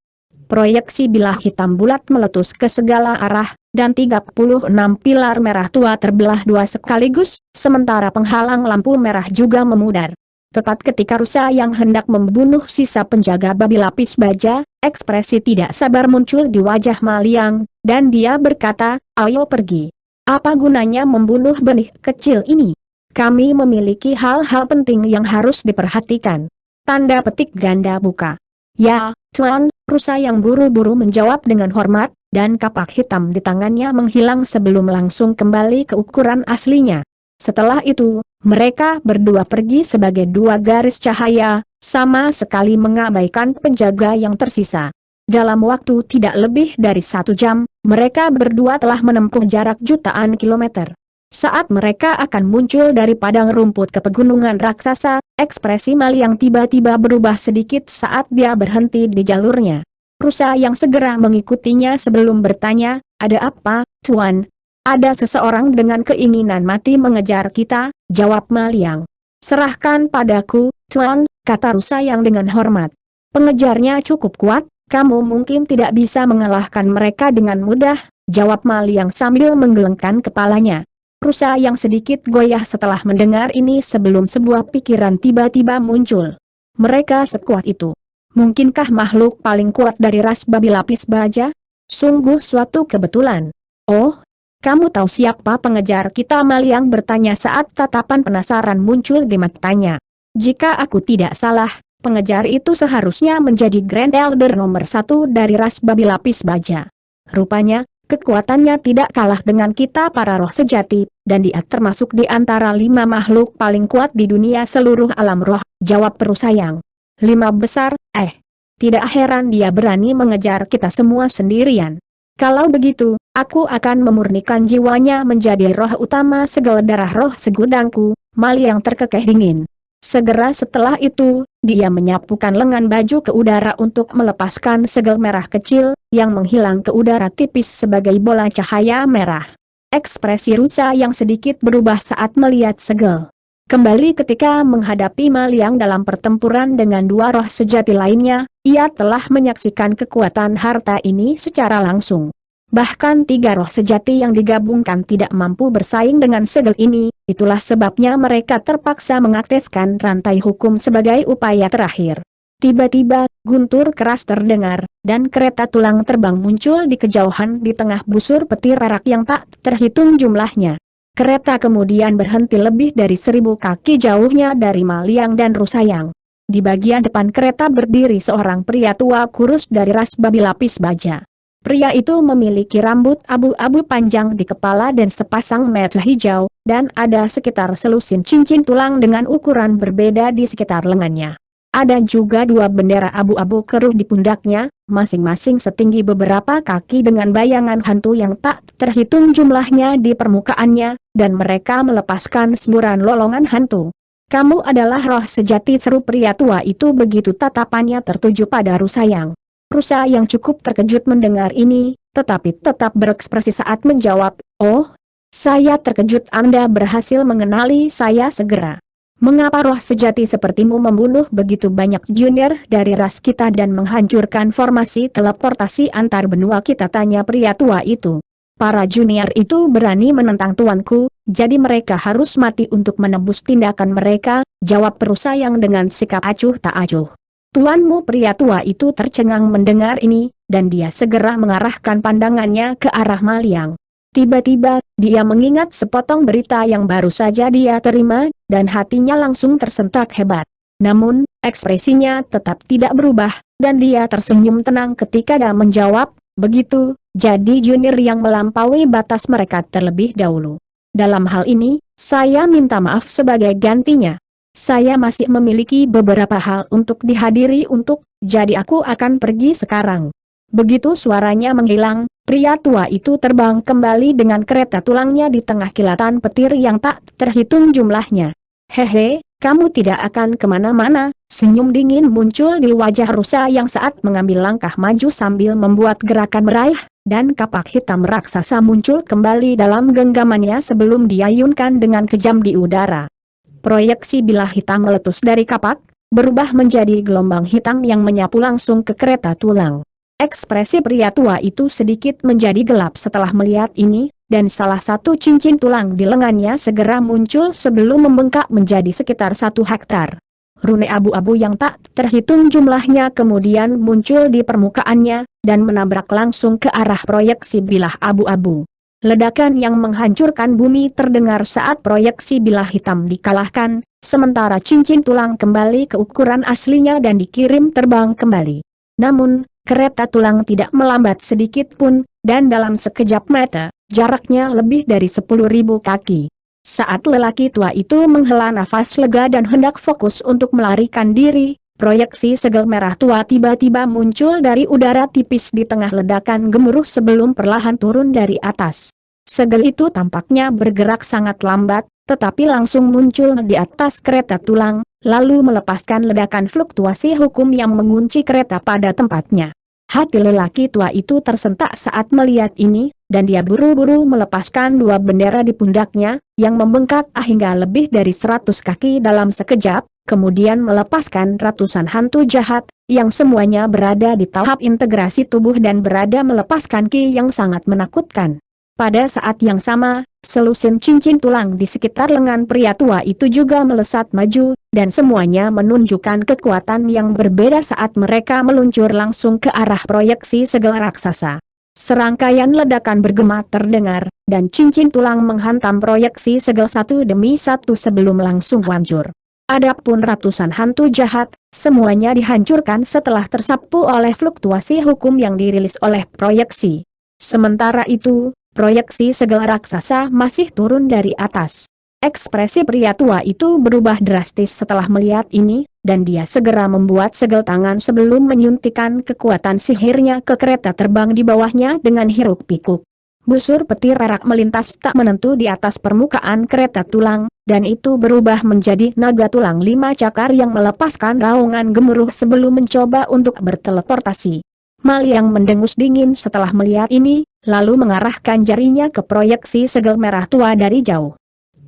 Proyeksi bilah hitam bulat meletus ke segala arah, dan 36 pilar merah tua terbelah dua sekaligus, sementara penghalang lampu merah juga memudar. Tepat ketika rusa yang hendak membunuh sisa penjaga babi lapis baja, ekspresi tidak sabar muncul di wajah Maliang, dan dia berkata, "Ayo pergi. Apa gunanya membunuh benih kecil ini? Kami memiliki hal-hal penting yang harus diperhatikan." Tanda petik ganda buka. "Ya, Tuan," rusa yang buru-buru menjawab dengan hormat, dan kapak hitam di tangannya menghilang sebelum langsung kembali ke ukuran aslinya. Setelah itu, mereka berdua pergi sebagai dua garis cahaya, sama sekali mengabaikan penjaga yang tersisa. Dalam waktu tidak lebih dari 1 jam, mereka berdua telah menempuh jarak jutaan kilometer. Saat mereka akan muncul dari padang rumput ke pegunungan raksasa, ekspresi Maliang tiba-tiba berubah sedikit saat dia berhenti di jalurnya. Rusa yang segera mengikutinya sebelum bertanya, "Ada apa, Tuan?" "Ada seseorang dengan keinginan mati mengejar kita," jawab Maliang. "Serahkan padaku, Tuan," kata rusa yang dengan hormat. "Pengejarnya cukup kuat, kamu mungkin tidak bisa mengalahkan mereka dengan mudah," jawab Maliang sambil menggelengkan kepalanya. Rusa yang sedikit goyah setelah mendengar ini sebelum sebuah pikiran tiba-tiba muncul. Mereka sekuat itu. Mungkinkah makhluk paling kuat dari ras babi lapis baja? Sungguh suatu kebetulan. "Oh, kamu tahu siapa pengejar kita?" Maliang bertanya saat tatapan penasaran muncul di matanya. "Jika aku tidak salah, pengejar itu seharusnya menjadi Grand Elder nomor 1 dari ras babi lapis baja. Rupanya, kekuatannya tidak kalah dengan kita para roh sejati, dan dia termasuk di antara 5 makhluk paling kuat di dunia seluruh alam roh," jawab Perusayang. "5 besar, tidak heran dia berani mengejar kita semua sendirian. Kalau begitu, aku akan memurnikan jiwanya menjadi roh utama segala darah roh segudangku." Maliang terkekeh dingin. Segera setelah itu, dia menyapukan lengan baju ke udara untuk melepaskan segel merah kecil, yang menghilang ke udara tipis sebagai bola cahaya merah. Ekspresi rusa yang sedikit berubah saat melihat segel. Kembali ketika menghadapi Maliang dalam pertempuran dengan dua roh sejati lainnya, ia telah menyaksikan kekuatan harta ini secara langsung. Bahkan 3 roh sejati yang digabungkan tidak mampu bersaing dengan segel ini, itulah sebabnya mereka terpaksa mengaktifkan rantai hukum sebagai upaya terakhir. Tiba-tiba, guntur keras terdengar, dan kereta tulang terbang muncul di kejauhan di tengah busur petir perak yang tak terhitung jumlahnya. Kereta kemudian berhenti lebih dari 1000 kaki jauhnya dari Maliang dan Rusayang. Di bagian depan kereta berdiri seorang pria tua kurus dari ras babi lapis baja. Pria itu memiliki rambut abu-abu panjang di kepala dan sepasang mata hijau, dan ada sekitar selusin cincin tulang dengan ukuran berbeda di sekitar lengannya. Ada juga 2 bendera abu-abu keruh di pundaknya, masing-masing setinggi beberapa kaki dengan bayangan hantu yang tak terhitung jumlahnya di permukaannya, dan mereka melepaskan semburan lolongan hantu. "Kamu adalah roh sejati," seru pria tua itu begitu tatapannya tertuju pada Rusayang. Rusa yang cukup terkejut mendengar ini, tetapi tetap berekspresi saat menjawab, "Oh, saya terkejut Anda berhasil mengenali saya segera. Mengapa roh sejati sepertimu membunuh begitu banyak junior dari ras kita dan menghancurkan formasi teleportasi antar benua kita?" tanya pria tua itu. "Para junior itu berani menentang tuanku, jadi mereka harus mati untuk menebus tindakan mereka," jawab Perusayang dengan sikap acuh tak acuh. "Tuanmu?" Pria tua itu tercengang mendengar ini, dan dia segera mengarahkan pandangannya ke arah Maliang. Tiba-tiba, dia mengingat sepotong berita yang baru saja dia terima, dan hatinya langsung tersentak hebat. Namun, ekspresinya tetap tidak berubah, dan dia tersenyum tenang ketika dia menjawab, "Begitu, jadi junior yang melampaui batas mereka terlebih dahulu. Dalam hal ini, saya minta maaf sebagai gantinya. Saya masih memiliki beberapa hal untuk dihadiri jadi aku akan pergi sekarang." Begitu suaranya menghilang, pria tua itu terbang kembali dengan kereta tulangnya di tengah kilatan petir yang tak terhitung jumlahnya. "Hehe, kamu tidak akan kemana-mana," senyum dingin muncul di wajah rusa yang saat mengambil langkah maju sambil membuat gerakan meraih, dan kapak hitam raksasa muncul kembali dalam genggamannya sebelum diayunkan dengan kejam di udara. Proyeksi bilah hitam meletus dari kapak, berubah menjadi gelombang hitam yang menyapu langsung ke kereta tulang. Ekspresi pria tua itu sedikit menjadi gelap setelah melihat ini, dan salah satu cincin tulang di lengannya segera muncul sebelum membengkak menjadi sekitar 1 hektar. Rune abu-abu yang tak terhitung jumlahnya kemudian muncul di permukaannya, dan menabrak langsung ke arah proyeksi bilah abu-abu. Ledakan yang menghancurkan bumi terdengar saat proyeksi bilah hitam dikalahkan, sementara cincin tulang kembali ke ukuran aslinya dan dikirim terbang kembali. Namun, kereta tulang tidak melambat sedikit pun, dan dalam sekejap mata, jaraknya lebih dari 10.000 kaki. Saat lelaki tua itu menghela nafas lega dan hendak fokus untuk melarikan diri, proyeksi segel merah tua tiba-tiba muncul dari udara tipis di tengah ledakan gemuruh sebelum perlahan turun dari atas. Segel itu tampaknya bergerak sangat lambat, tetapi langsung muncul di atas kereta tulang, lalu melepaskan ledakan fluktuasi hukum yang mengunci kereta pada tempatnya. Hati lelaki tua itu tersentak saat melihat ini, dan dia buru-buru melepaskan 2 bendera di pundaknya, yang membengkak hingga lebih dari 100 kaki dalam sekejap, kemudian melepaskan ratusan hantu jahat, yang semuanya berada di tahap integrasi tubuh dan berada melepaskan ki yang sangat menakutkan. Pada saat yang sama, selusin cincin tulang di sekitar lengan pria tua itu juga melesat maju, dan semuanya menunjukkan kekuatan yang berbeda saat mereka meluncur langsung ke arah proyeksi segel raksasa. Serangkaian ledakan bergema terdengar, dan cincin tulang menghantam proyeksi segel satu demi satu sebelum langsung hancur. Adapun ratusan hantu jahat, semuanya dihancurkan setelah tersapu oleh fluktuasi hukum yang dirilis oleh proyeksi. Sementara itu, proyeksi segel raksasa masih turun dari atas. Ekspresi pria tua itu berubah drastis setelah melihat ini, dan dia segera membuat segel tangan sebelum menyuntikkan kekuatan sihirnya ke kereta terbang di bawahnya dengan hiruk-pikuk. Busur petir perak melintas tak menentu di atas permukaan kereta tulang, dan itu berubah menjadi naga tulang 5 cakar yang melepaskan raungan gemuruh sebelum mencoba untuk berteleportasi. Mal yang mendengus dingin setelah melihat ini, lalu mengarahkan jarinya ke proyeksi segel merah tua dari jauh.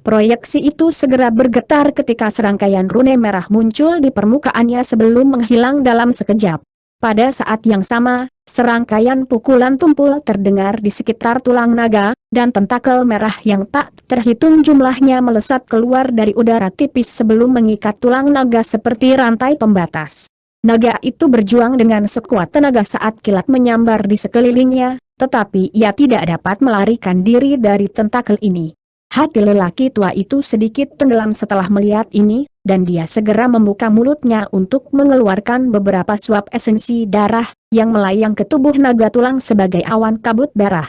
Proyeksi itu segera bergetar ketika serangkaian rune merah muncul di permukaannya sebelum menghilang dalam sekejap. Pada saat yang sama, serangkaian pukulan tumpul terdengar di sekitar tulang naga, dan tentakel merah yang tak terhitung jumlahnya melesat keluar dari udara tipis sebelum mengikat tulang naga seperti rantai pembatas. Naga itu berjuang dengan sekuat tenaga saat kilat menyambar di sekelilingnya, tetapi ia tidak dapat melarikan diri dari tentakel ini. Hati lelaki tua itu sedikit tenggelam setelah melihat ini, dan dia segera membuka mulutnya untuk mengeluarkan beberapa suap esensi darah, yang melayang ke tubuh naga tulang sebagai awan kabut darah.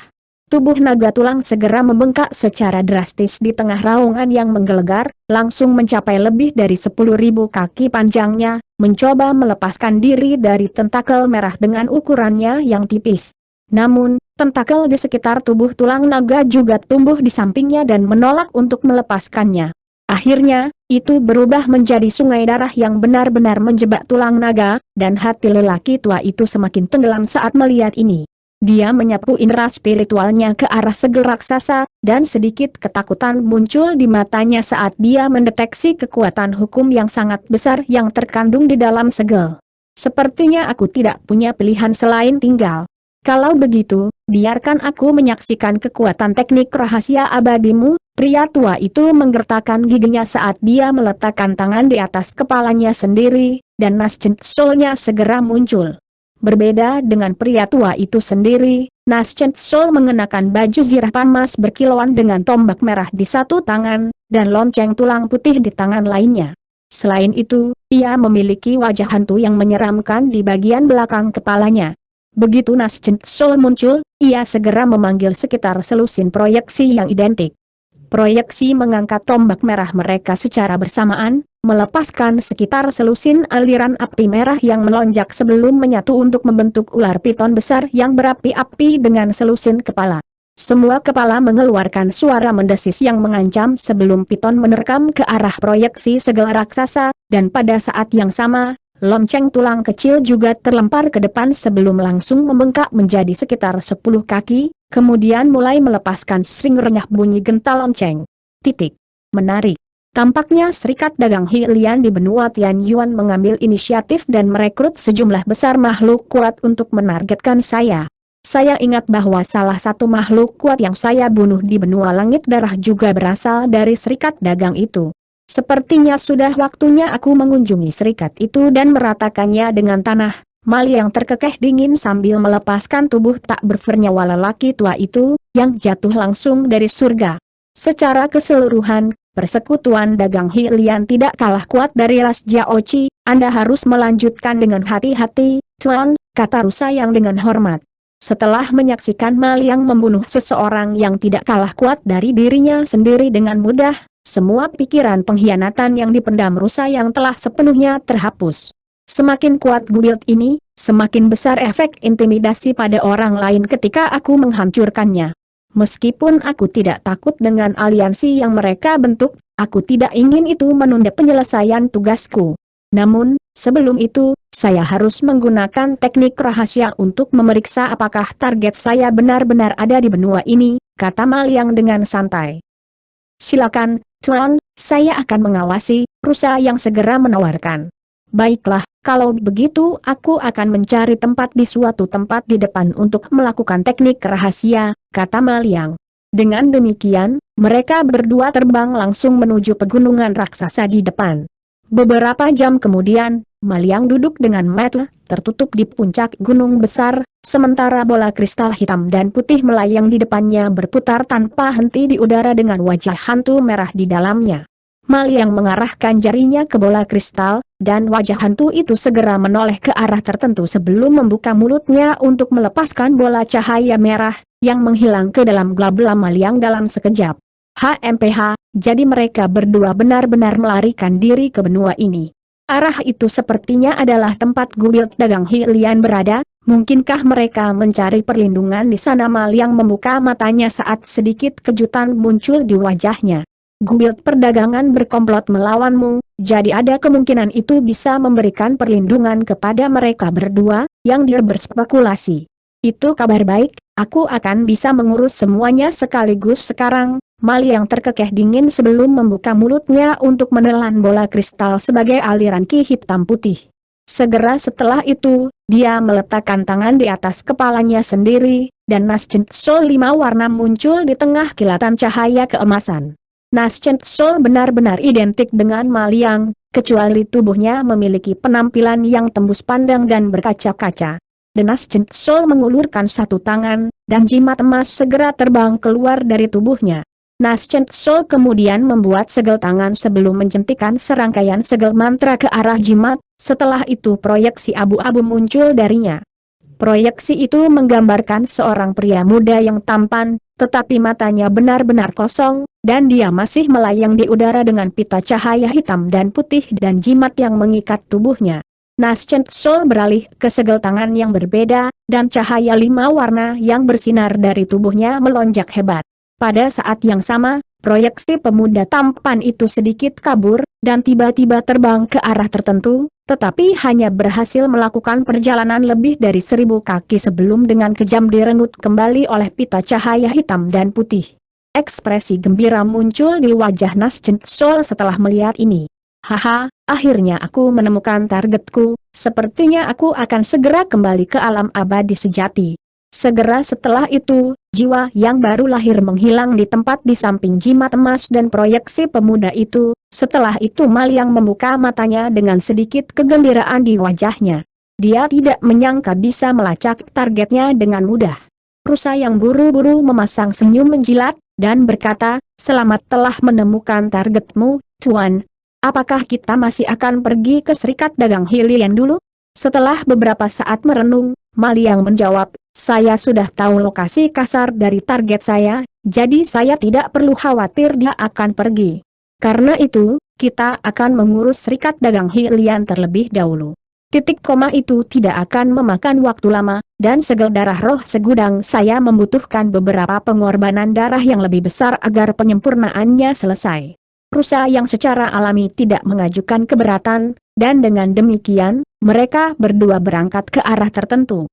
Tubuh naga tulang segera membengkak secara drastis di tengah raungan yang menggelegar, langsung mencapai lebih dari 10.000 kaki panjangnya, mencoba melepaskan diri dari tentakel merah dengan ukurannya yang tipis. Namun, tentakel di sekitar tubuh tulang naga juga tumbuh di sampingnya dan menolak untuk melepaskannya. Akhirnya, itu berubah menjadi sungai darah yang benar-benar menjebak tulang naga, dan hati lelaki tua itu semakin tenggelam saat melihat ini. Dia menyapu indera spiritualnya ke arah segel raksasa, dan sedikit ketakutan muncul di matanya saat dia mendeteksi kekuatan hukum yang sangat besar yang terkandung di dalam segel. Sepertinya aku tidak punya pilihan selain tinggal. Kalau begitu, biarkan aku menyaksikan kekuatan teknik rahasia abadimu. Pria tua itu menggertakkan giginya saat dia meletakkan tangan di atas kepalanya sendiri, dan Naschen Soul-nya segera muncul. Berbeda dengan pria tua itu sendiri, Naschen Soul mengenakan baju zirah pamas berkilauan dengan tombak merah di satu tangan, dan lonceng tulang putih di tangan lainnya. Selain itu, ia memiliki wajah hantu yang menyeramkan di bagian belakang kepalanya. Begitu Naschen Soul muncul, ia segera memanggil sekitar selusin proyeksi yang identik. Proyeksi mengangkat tombak merah mereka secara bersamaan, melepaskan sekitar selusin aliran api merah yang melonjak sebelum menyatu untuk membentuk ular piton besar yang berapi-api dengan selusin kepala. Semua kepala mengeluarkan suara mendesis yang mengancam sebelum piton menerkam ke arah proyeksi segel raksasa, dan pada saat yang sama, lonceng tulang kecil juga terlempar ke depan sebelum langsung membengkak menjadi sekitar 10 kaki, kemudian mulai melepaskan sring renyah bunyi gental lonceng. Menarik. Tampaknya Serikat Dagang Hilian di benua Tianyuan mengambil inisiatif dan merekrut sejumlah besar makhluk kuat untuk menargetkan saya. Saya ingat bahwa salah satu makhluk kuat yang saya bunuh di benua Langit Darah juga berasal dari Serikat Dagang itu. Sepertinya sudah waktunya aku mengunjungi serikat itu dan meratakannya dengan tanah. Maliang terkekeh dingin sambil melepaskan tubuh tak bernyawa lelaki tua itu, yang jatuh langsung dari surga. Secara keseluruhan, persekutuan dagang Hilian tidak kalah kuat dari Ras Jiaochi. Anda harus melanjutkan dengan hati-hati, Tuan, kata Rusayang dengan hormat. Setelah menyaksikan Maliang membunuh seseorang yang tidak kalah kuat dari dirinya sendiri dengan mudah, semua pikiran pengkhianatan yang dipendam Rusayang telah sepenuhnya terhapus. Semakin kuat guild ini, semakin besar efek intimidasi pada orang lain ketika aku menghancurkannya. Meskipun aku tidak takut dengan aliansi yang mereka bentuk, aku tidak ingin itu menunda penyelesaian tugasku. Namun, sebelum itu, saya harus menggunakan teknik rahasia untuk memeriksa apakah target saya benar-benar ada di benua ini, kata Maliang dengan santai. Silakan, Tuan, saya akan mengawasi, Rusayang segera menawarkan. Baiklah, kalau begitu aku akan mencari tempat di suatu tempat di depan untuk melakukan teknik rahasia, kata Maliang. Dengan demikian, mereka berdua terbang langsung menuju pegunungan raksasa di depan. Beberapa jam kemudian, Maliang duduk dengan mata tertutup di puncak gunung besar, sementara bola kristal hitam dan putih melayang di depannya berputar tanpa henti di udara dengan wajah hantu merah di dalamnya. Maliang mengarahkan jarinya ke bola kristal, dan wajah hantu itu segera menoleh ke arah tertentu sebelum membuka mulutnya untuk melepaskan bola cahaya merah, yang menghilang ke dalam gelap Maliang dalam sekejap. HMPH, jadi mereka berdua benar-benar melarikan diri ke benua ini. Arah itu sepertinya adalah tempat guild dagang Hilian berada, mungkinkah mereka mencari perlindungan di sana? Maliang membuka matanya saat sedikit kejutan muncul di wajahnya. Guild perdagangan berkomplot melawanmu, jadi ada kemungkinan itu bisa memberikan perlindungan kepada mereka berdua, yang dia berspekulasi. Itu kabar baik, aku akan bisa mengurus semuanya sekaligus sekarang. Maliang terkekeh dingin sebelum membuka mulutnya untuk menelan bola kristal sebagai aliran ki hitam putih. Segera setelah itu, dia meletakkan tangan di atas kepalanya sendiri, dan Nas Censol 5 warna muncul di tengah kilatan cahaya keemasan. Nas Censol benar-benar identik dengan Maliang, kecuali tubuhnya memiliki penampilan yang tembus pandang dan berkaca-kaca. Nas Censol mengulurkan satu tangan, dan jimat emas segera terbang keluar dari tubuhnya. Nas Censol kemudian membuat segel tangan sebelum menjentikan serangkaian segel mantra ke arah jimat, setelah itu proyeksi abu-abu muncul darinya. Proyeksi itu menggambarkan seorang pria muda yang tampan, tetapi matanya benar-benar kosong, dan dia masih melayang di udara dengan pita cahaya hitam dan putih dan jimat yang mengikat tubuhnya. Nas Censol beralih ke segel tangan yang berbeda, dan cahaya 5 warna yang bersinar dari tubuhnya melonjak hebat. Pada saat yang sama, proyeksi pemuda tampan itu sedikit kabur, dan tiba-tiba terbang ke arah tertentu, tetapi hanya berhasil melakukan perjalanan lebih dari 1000 kaki sebelum dengan kejam direnggut kembali oleh pita cahaya hitam dan putih. Ekspresi gembira muncul di wajah Nas Censol setelah melihat ini. Haha, akhirnya aku menemukan targetku, sepertinya aku akan segera kembali ke alam abadi sejati. Segera setelah itu, jiwa yang baru lahir menghilang di tempat di samping jimat emas dan proyeksi pemuda itu. Setelah itu Maliang membuka matanya dengan sedikit kegembiraan di wajahnya. Dia tidak menyangka bisa melacak targetnya dengan mudah. Rusayang buru-buru memasang senyum menjilat, dan berkata, "Selamat telah menemukan targetmu, Tuan. Apakah kita masih akan pergi ke Serikat Dagang Hilian dulu?" Setelah beberapa saat merenung, Maliang menjawab, "Saya sudah tahu lokasi kasar dari target saya, jadi saya tidak perlu khawatir dia akan pergi. Karena itu, kita akan mengurus Serikat Dagang Hilian terlebih dahulu." Titik koma itu tidak akan memakan waktu lama, dan segel darah roh segudang saya membutuhkan beberapa pengorbanan darah yang lebih besar agar penyempurnaannya selesai. Rusayang secara alami tidak mengajukan keberatan, dan dengan demikian, mereka berdua berangkat ke arah tertentu.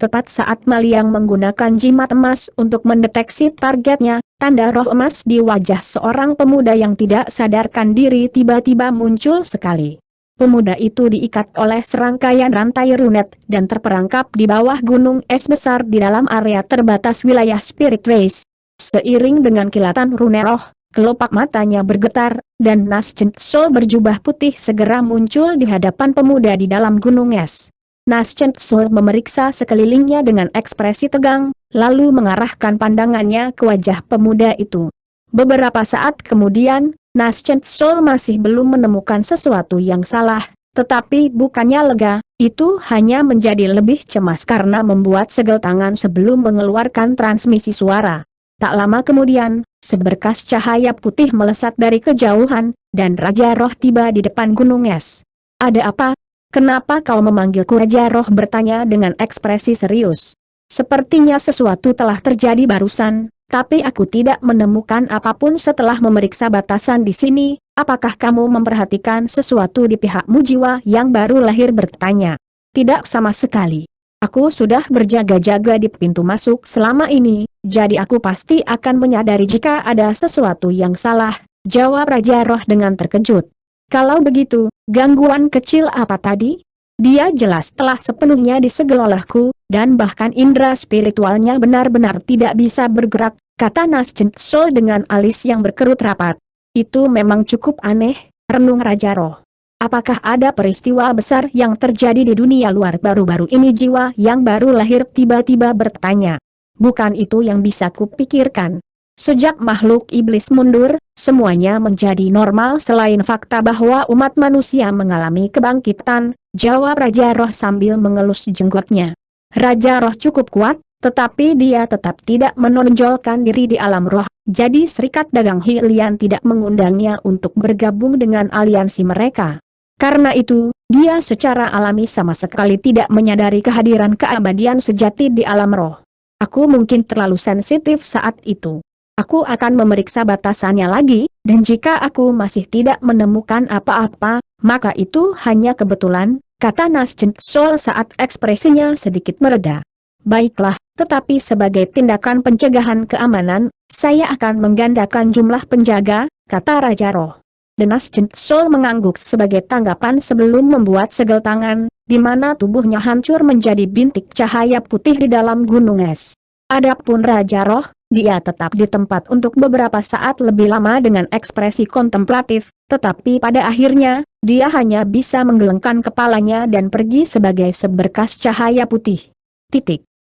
Tepat saat Maliang menggunakan jimat emas untuk mendeteksi targetnya, tanda roh emas di wajah seorang pemuda yang tidak sadarkan diri tiba-tiba muncul sekali. Pemuda itu diikat oleh serangkaian rantai runet dan terperangkap di bawah gunung es besar di dalam area terbatas wilayah Spirit Race. Seiring dengan kilatan rune roh, kelopak matanya bergetar, dan Nas Chen Sol berjubah putih segera muncul di hadapan pemuda di dalam gunung es. Nas Chen Sol memeriksa sekelilingnya dengan ekspresi tegang, lalu mengarahkan pandangannya ke wajah pemuda itu. Beberapa saat kemudian, Nas Chen Sol masih belum menemukan sesuatu yang salah, tetapi bukannya lega, itu hanya menjadi lebih cemas karena membuat segel tangan sebelum mengeluarkan transmisi suara. Tak lama kemudian, seberkas cahaya putih melesat dari kejauhan, dan Raja Roh tiba di depan gunung es. "Ada apa? Kenapa kau memanggilku?" Raja Roh bertanya dengan ekspresi serius. "Sepertinya sesuatu telah terjadi barusan, tapi aku tidak menemukan apapun setelah memeriksa batasan di sini. Apakah kamu memperhatikan sesuatu di pihakmu?" jiwa yang baru lahir bertanya. "Tidak sama sekali. Aku sudah berjaga-jaga di pintu masuk selama ini, jadi aku pasti akan menyadari jika ada sesuatu yang salah," jawab Raja Roh dengan terkejut. "Kalau begitu, gangguan kecil apa tadi?" "Dia jelas telah sepenuhnya disegel olehku, dan bahkan indera spiritualnya benar-benar tidak bisa bergerak," kata Nas Chen Sol dengan alis yang berkerut rapat. "Itu memang cukup aneh," renung Raja Roh. "Apakah ada peristiwa besar yang terjadi di dunia luar baru-baru ini?" jiwa yang baru lahir tiba-tiba bertanya. "Bukan itu yang bisa kupikirkan. Sejak makhluk iblis mundur, semuanya menjadi normal selain fakta bahwa umat manusia mengalami kebangkitan," jawab Raja Roh sambil mengelus jenggotnya. Raja Roh cukup kuat, tetapi dia tetap tidak menonjolkan diri di alam roh, jadi Serikat Dagang Hilian tidak mengundangnya untuk bergabung dengan aliansi mereka. Karena itu, dia secara alami sama sekali tidak menyadari kehadiran keabadian sejati di alam roh. "Aku mungkin terlalu sensitif saat itu. Aku akan memeriksa batasannya lagi, dan jika aku masih tidak menemukan apa-apa, maka itu hanya kebetulan," kata Nas Chen Sol saat ekspresinya sedikit mereda. "Baiklah, tetapi sebagai tindakan pencegahan keamanan, saya akan menggandakan jumlah penjaga," kata Raja Roh. Nas Chen Sol mengangguk sebagai tanggapan sebelum membuat segel tangan, di mana tubuhnya hancur menjadi bintik cahaya putih di dalam gunung es. Adapun Raja Roh, dia tetap di tempat untuk beberapa saat lebih lama dengan ekspresi kontemplatif, tetapi pada akhirnya, dia hanya bisa menggelengkan kepalanya dan pergi sebagai seberkas cahaya putih.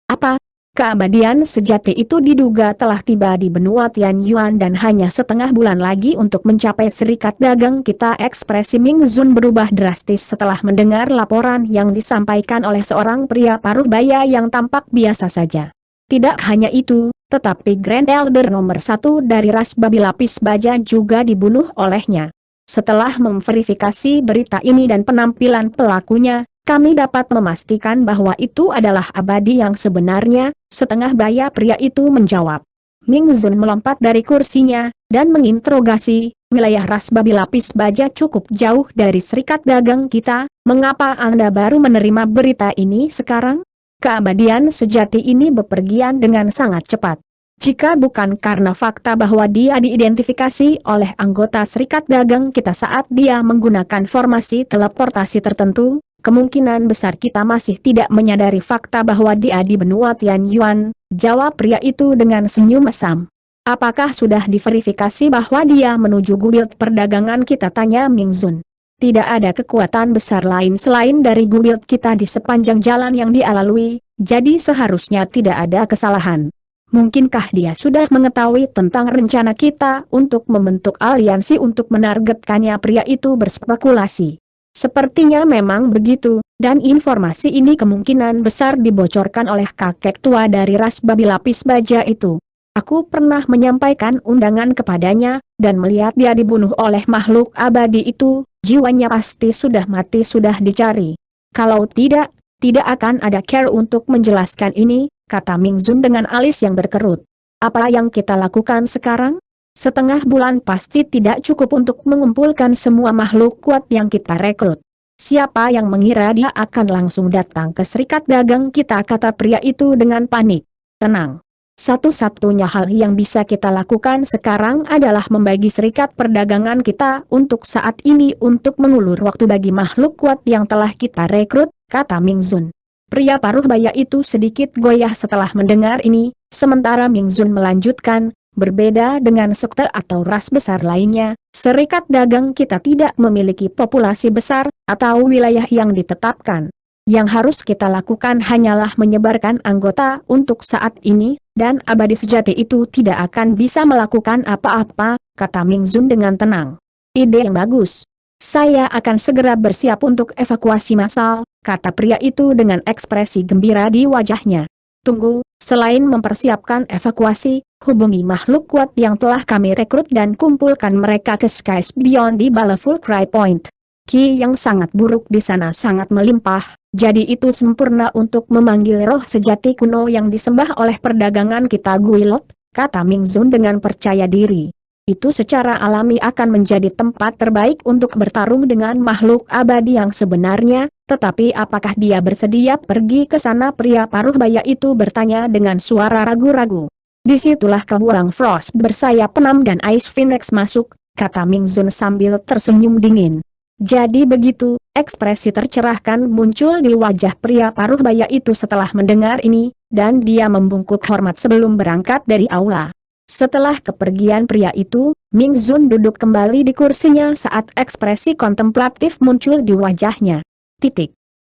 "Apa? Keabadian sejati itu diduga telah tiba di benua Tianyuan dan hanya setengah bulan lagi untuk mencapai Serikat Dagang kita." Ekspresi Ming Zun berubah drastis setelah mendengar laporan yang disampaikan oleh seorang pria paruh baya yang tampak biasa saja. Tidak hanya itu, tetapi Grand Elder nomor 1 dari ras babi lapis baja juga dibunuh olehnya. Setelah memverifikasi berita ini dan penampilan pelakunya, kami dapat memastikan bahwa itu adalah abadi yang sebenarnya, setengah baya pria itu menjawab. Ming Zun melompat dari kursinya, dan menginterogasi, "Wilayah ras babi lapis baja cukup jauh dari Serikat Dagang kita, mengapa Anda baru menerima berita ini sekarang?" "Keabadian sejati ini bepergian dengan sangat cepat. Jika bukan karena fakta bahwa dia diidentifikasi oleh anggota Serikat Dagang kita saat dia menggunakan formasi teleportasi tertentu, kemungkinan besar kita masih tidak menyadari fakta bahwa dia di benua Tianyuan," jawab pria itu dengan senyum mesam. "Apakah sudah diverifikasi bahwa dia menuju guild perdagangan kita?" tanya Ming Zun. "Tidak ada kekuatan besar lain selain dari guild kita di sepanjang jalan yang dia lalui, jadi seharusnya tidak ada kesalahan. Mungkinkah dia sudah mengetahui tentang rencana kita untuk membentuk aliansi untuk menargetkannya?" pria itu berspekulasi. "Sepertinya memang begitu, dan informasi ini kemungkinan besar dibocorkan oleh kakek tua dari ras babi lapis baja itu. Aku pernah menyampaikan undangan kepadanya, dan melihat dia dibunuh oleh makhluk abadi itu, jiwanya pasti sudah mati sudah dicari. Kalau tidak akan ada care untuk menjelaskan ini," kata Ming Zun dengan alis yang berkerut. "Apa yang kita lakukan sekarang? Setengah bulan pasti tidak cukup untuk mengumpulkan semua makhluk kuat yang kita rekrut. Siapa yang mengira dia akan langsung datang ke serikat dagang kita, kata pria itu dengan panik. Tenang. Satu-satunya hal yang bisa kita lakukan sekarang adalah membagi serikat perdagangan kita untuk saat ini untuk mengulur waktu bagi makhluk kuat yang telah kita rekrut, kata Ming Zun. Pria paruh baya itu sedikit goyah setelah mendengar ini, sementara Ming Zun melanjutkan, berbeda dengan sekte atau ras besar lainnya, serikat dagang kita tidak memiliki populasi besar, atau wilayah yang ditetapkan. Yang harus kita lakukan hanyalah menyebarkan anggota untuk saat ini, dan abadi sejati itu tidak akan bisa melakukan apa-apa, kata Ming Zun dengan tenang. Ide yang bagus. Saya akan segera bersiap untuk evakuasi massal, kata pria itu dengan ekspresi gembira di wajahnya. Tunggu, selain mempersiapkan evakuasi, hubungi makhluk kuat yang telah kami rekrut dan kumpulkan mereka ke Skies Beyond di Baleful Cry Point. Ki yang sangat buruk di sana sangat melimpah, jadi itu sempurna untuk memanggil roh sejati kuno yang disembah oleh perdagangan kita Guilot, kata Ming Zun dengan percaya diri. Itu secara alami akan menjadi tempat terbaik untuk bertarung dengan makhluk abadi yang sebenarnya, tetapi apakah dia bersedia pergi ke sana? Pria paruh baya itu bertanya dengan suara ragu-ragu. Disitulah keluarga Frost bersayap enam dan Ice Phoenix masuk, kata Ming Zun sambil tersenyum dingin. Jadi begitu, ekspresi tercerahkan muncul di wajah pria paruh baya itu setelah mendengar ini, dan dia membungkuk hormat sebelum berangkat dari aula. Setelah kepergian pria itu, Ming Zun duduk kembali di kursinya saat ekspresi kontemplatif muncul di wajahnya.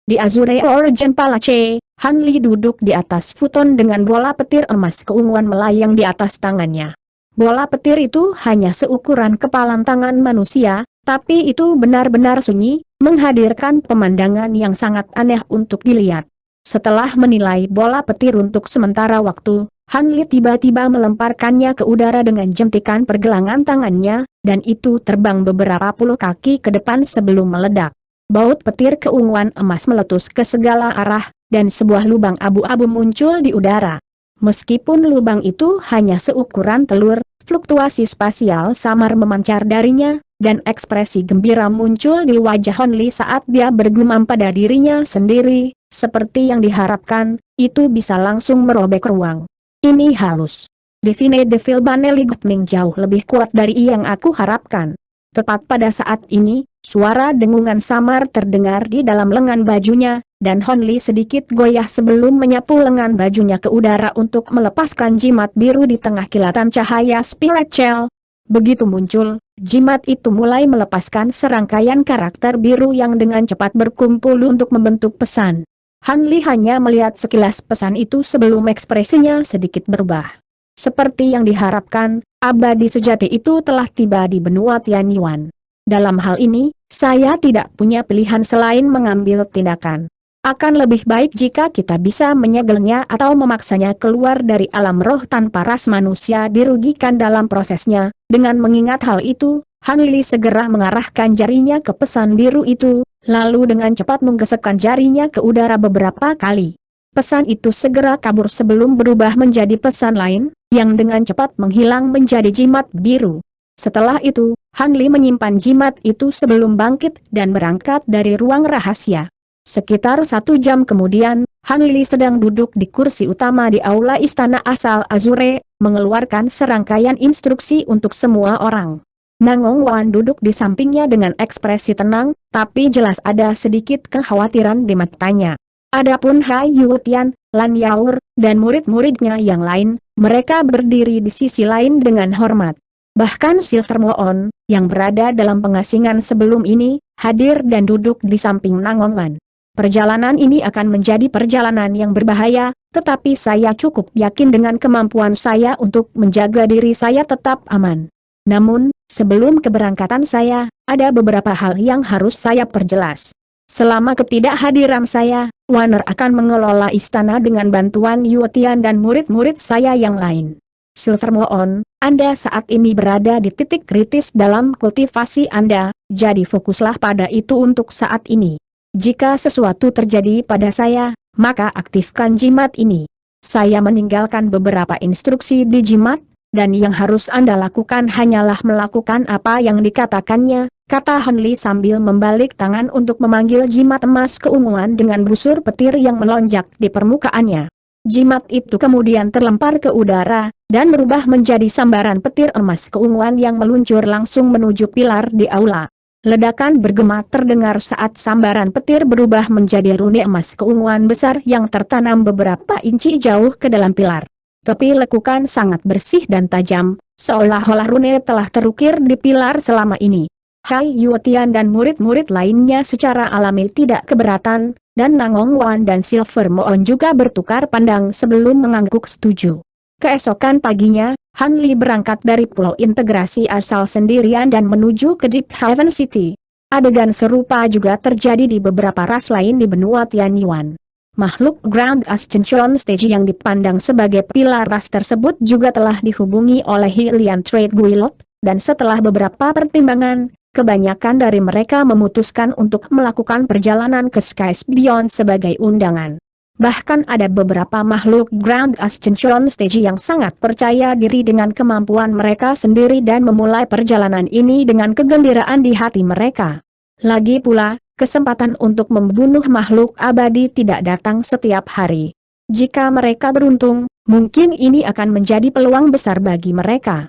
Di Azure Origin Palace, Han Li duduk di atas futon dengan bola petir emas keunguan melayang di atas tangannya. Bola petir itu hanya seukuran kepalan tangan manusia, tapi itu benar-benar sunyi, menghadirkan pemandangan yang sangat aneh untuk dilihat. Setelah menilai bola petir untuk sementara waktu, Han Li tiba-tiba melemparkannya ke udara dengan jentikan pergelangan tangannya, dan itu terbang beberapa puluh kaki ke depan sebelum meledak. Baut petir keunguan emas meletus ke segala arah, dan sebuah lubang abu-abu muncul di udara. Meskipun lubang itu hanya seukuran telur, fluktuasi spasial samar memancar darinya, dan ekspresi gembira muncul di wajah Han Li saat dia bergumam pada dirinya sendiri, seperti yang diharapkan, itu bisa langsung merobek ruang. Ini halus. Divine Devil Baneli Gutming jauh lebih kuat dari yang aku harapkan. Tepat pada saat ini, suara dengungan samar terdengar di dalam lengan bajunya, dan Han Li sedikit goyah sebelum menyapu lengan bajunya ke udara untuk melepaskan jimat biru di tengah kilatan cahaya Spirit Shell. Begitu muncul, jimat itu mulai melepaskan serangkaian karakter biru yang dengan cepat berkumpul untuk membentuk pesan. Han Li hanya melihat sekilas pesan itu sebelum ekspresinya sedikit berubah. Seperti yang diharapkan, abadi sejati itu telah tiba di benua Tianyuan. Dalam hal ini, saya tidak punya pilihan selain mengambil tindakan. Akan lebih baik jika kita bisa menyegelnya atau memaksanya keluar dari alam roh tanpa ras manusia dirugikan dalam prosesnya. Dengan mengingat hal itu, Han Li segera mengarahkan jarinya ke pesan biru itu, lalu dengan cepat menggesekkan jarinya ke udara beberapa kali. Pesan itu segera kabur sebelum berubah menjadi pesan lain, yang dengan cepat menghilang menjadi jimat biru. Setelah itu, Han Li menyimpan jimat itu sebelum bangkit dan berangkat dari ruang rahasia. Sekitar 1 jam kemudian, Han Li sedang duduk di kursi utama di aula istana asal Azure, mengeluarkan serangkaian instruksi untuk semua orang. Nangong Wan duduk di sampingnya dengan ekspresi tenang, tapi jelas ada sedikit kekhawatiran di matanya. Adapun Hai Yu Tian, Lan Yaur, dan murid-muridnya yang lain, mereka berdiri di sisi lain dengan hormat. Bahkan Silver Moon, yang berada dalam pengasingan sebelum ini, hadir dan duduk di samping Nangong Wan. Perjalanan ini akan menjadi perjalanan yang berbahaya, tetapi saya cukup yakin dengan kemampuan saya untuk menjaga diri saya tetap aman. Namun, sebelum keberangkatan saya, ada beberapa hal yang harus saya perjelas. Selama ketidakhadiran saya, Warner akan mengelola istana dengan bantuan Yuetian dan murid-murid saya yang lain. Silver Moon, Anda saat ini berada di titik kritis dalam kultivasi Anda, jadi fokuslah pada itu untuk saat ini. Jika sesuatu terjadi pada saya, maka aktifkan jimat ini. Saya meninggalkan beberapa instruksi di jimat, dan yang harus Anda lakukan hanyalah melakukan apa yang dikatakannya, kata Hanli sambil membalik tangan untuk memanggil jimat emas keunguan dengan busur petir yang melonjak di permukaannya. Jimat itu kemudian terlempar ke udara, dan berubah menjadi sambaran petir emas keunguan yang meluncur langsung menuju pilar di aula. Ledakan bergema terdengar saat sambaran petir berubah menjadi rune emas keunguan besar yang tertanam beberapa inci jauh ke dalam pilar. Tepi lekukan sangat bersih dan tajam, seolah-olah rune telah terukir di pilar selama ini. Hai Yuetian dan murid-murid lainnya secara alami tidak keberatan, dan Nangong Wan dan Silver Moon juga bertukar pandang sebelum mengangguk setuju. Keesokan paginya, Hanli berangkat dari Pulau Integrasi asal sendirian dan menuju ke Deep Haven City. Adegan serupa juga terjadi di beberapa ras lain di benua Tianyuan. Makhluk Grand Ascension Stage yang dipandang sebagai pilar ras tersebut juga telah dihubungi oleh Hylian Trade Guild, dan setelah beberapa pertimbangan, kebanyakan dari mereka memutuskan untuk melakukan perjalanan ke Skies Beyond sebagai undangan. Bahkan ada beberapa makhluk Grand Ascension Stage yang sangat percaya diri dengan kemampuan mereka sendiri dan memulai perjalanan ini dengan kegembiraan di hati mereka. Lagi pula, kesempatan untuk membunuh makhluk abadi tidak datang setiap hari. Jika mereka beruntung, mungkin ini akan menjadi peluang besar bagi mereka.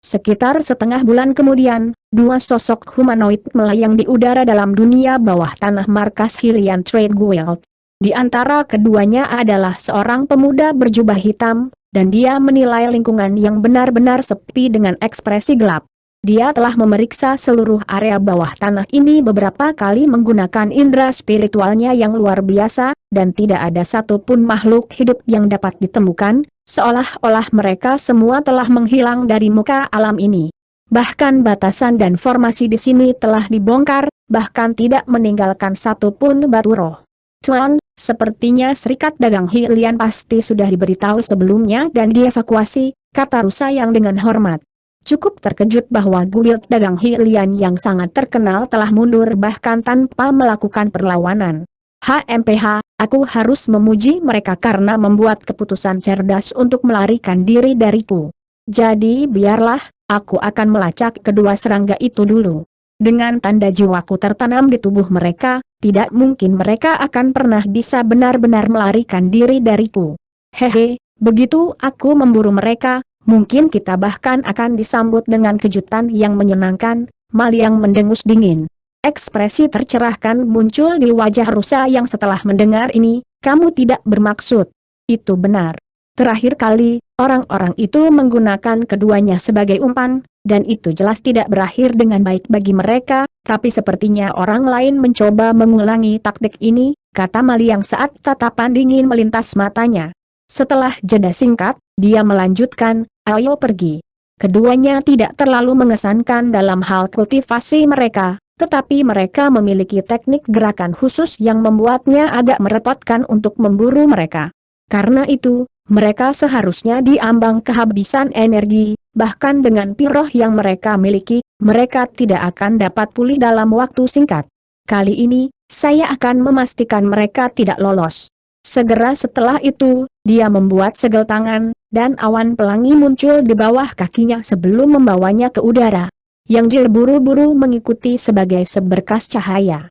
Sekitar setengah bulan kemudian, dua sosok humanoid melayang di udara dalam dunia bawah tanah markas Hylian Trade Guild. Di antara keduanya adalah seorang pemuda berjubah hitam, dan dia menilai lingkungan yang benar-benar sepi dengan ekspresi gelap. Dia telah memeriksa seluruh area bawah tanah ini beberapa kali menggunakan indera spiritualnya yang luar biasa, dan tidak ada satupun makhluk hidup yang dapat ditemukan, seolah-olah mereka semua telah menghilang dari muka alam ini. Bahkan batasan dan formasi di sini telah dibongkar, bahkan tidak meninggalkan satupun batu roh. Tuan, sepertinya Serikat Dagang Hylian pasti sudah diberitahu sebelumnya dan dievakuasi, kata Rusa yang dengan hormat. Cukup terkejut bahwa guild dagang Hylian yang sangat terkenal telah mundur bahkan tanpa melakukan perlawanan. HMPH, aku harus memuji mereka karena membuat keputusan cerdas untuk melarikan diri dariku. Jadi biarlah, aku akan melacak kedua serangga itu dulu. Dengan tanda jiwaku tertanam di tubuh mereka, tidak mungkin mereka akan pernah bisa benar-benar melarikan diri dariku. Hehe, begitu aku memburu mereka, mungkin kita bahkan akan disambut dengan kejutan yang menyenangkan. Maliang mendengus dingin. Ekspresi tercerahkan muncul di wajah Rusa yang setelah mendengar ini, kamu tidak bermaksud. Itu benar. Terakhir kali, orang-orang itu menggunakan keduanya sebagai umpan, dan itu jelas tidak berakhir dengan baik bagi mereka, tapi sepertinya orang lain mencoba mengulangi taktik ini, kata Maliang saat tatapan dingin melintas matanya. Setelah jeda singkat, dia melanjutkan, ayo pergi. Keduanya tidak terlalu mengesankan dalam hal kultivasi mereka, tetapi mereka memiliki teknik gerakan khusus yang membuatnya agak merepotkan untuk memburu mereka. Karena itu, mereka seharusnya diambang kehabisan energi, bahkan dengan piroh yang mereka miliki, mereka tidak akan dapat pulih dalam waktu singkat. Kali ini, saya akan memastikan mereka tidak lolos. Segera setelah itu, dia membuat segel tangan, dan awan pelangi muncul di bawah kakinya sebelum membawanya ke udara. Yang Jil buru-buru mengikuti sebagai seberkas cahaya.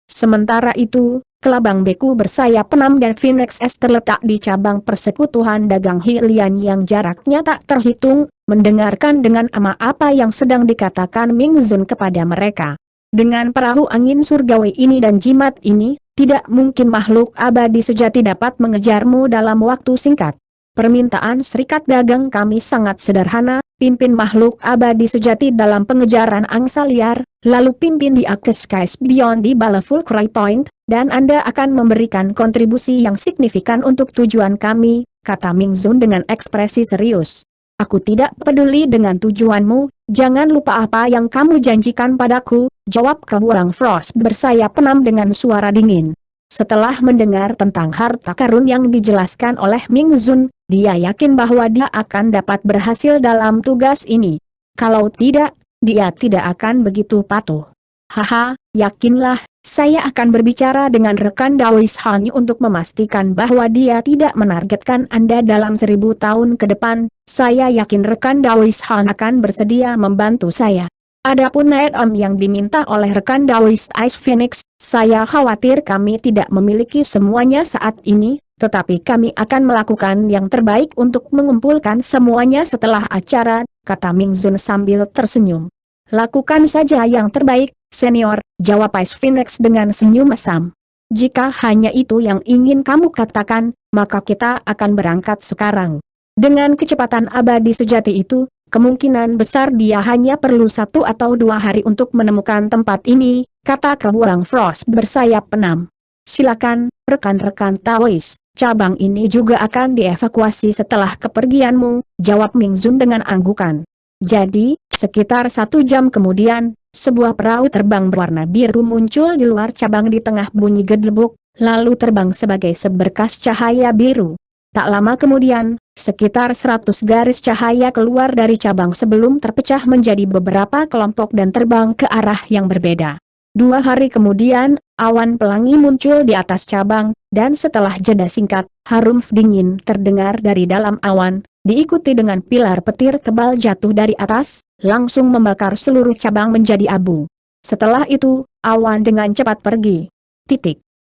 Sementara itu, kelabang beku bersayap 6 dan Phoenix S terletak di cabang persekutuan dagang Hylian yang jaraknya tak terhitung, mendengarkan dengan ama apa yang sedang dikatakan Ming Zun kepada mereka. Dengan perahu angin surgawi ini dan jimat ini, tidak mungkin makhluk abadi sejati dapat mengejarmu dalam waktu singkat. Permintaan Serikat Dagang kami sangat sederhana, pimpin makhluk abadi sejati dalam pengejaran angsa liar, lalu pimpin dia ke Skies Beyond di Baleful Cry Point, dan Anda akan memberikan kontribusi yang signifikan untuk tujuan kami, kata Ming Zun dengan ekspresi serius. Aku tidak peduli dengan tujuanmu, jangan lupa apa yang kamu janjikan padaku, jawab Kebuang Frost bersayap 6 dengan suara dingin. Setelah mendengar tentang harta karun yang dijelaskan oleh Ming Zun, dia yakin bahwa dia akan dapat berhasil dalam tugas ini. Kalau tidak, dia tidak akan begitu patuh. Haha, yakinlah, saya akan berbicara dengan rekan Dawis Han untuk memastikan bahwa dia tidak menargetkan Anda dalam 1000 tahun ke depan. Saya yakin rekan Dawis Han akan bersedia membantu saya. Adapun item yang diminta oleh rekan Daoist Ice Phoenix, saya khawatir kami tidak memiliki semuanya saat ini, tetapi kami akan melakukan yang terbaik untuk mengumpulkan semuanya setelah acara, kata Ming Zun sambil tersenyum. Lakukan saja yang terbaik, senior, jawab Ice Phoenix dengan senyum mesam. Jika hanya itu yang ingin kamu katakan, maka kita akan berangkat sekarang. Dengan kecepatan abadi sejati itu, kemungkinan besar dia hanya perlu 1 atau 2 hari untuk menemukan tempat ini, kata Kebuang Frost bersayap penam. Silakan, rekan-rekan Taoist, cabang ini juga akan dievakuasi setelah kepergianmu, jawab Ming Zun dengan anggukan. Jadi, sekitar 1 jam kemudian, sebuah perahu terbang berwarna biru muncul di luar cabang di tengah bunyi gedebuk, lalu terbang sebagai seberkas cahaya biru. Tak lama kemudian, sekitar 100 garis cahaya keluar dari cabang sebelum terpecah menjadi beberapa kelompok dan terbang ke arah yang berbeda. 2 hari kemudian, awan pelangi muncul di atas cabang, dan setelah jeda singkat, harum dingin terdengar dari dalam awan, diikuti dengan pilar petir tebal jatuh dari atas, langsung membakar seluruh cabang menjadi abu. Setelah itu, awan dengan cepat pergi.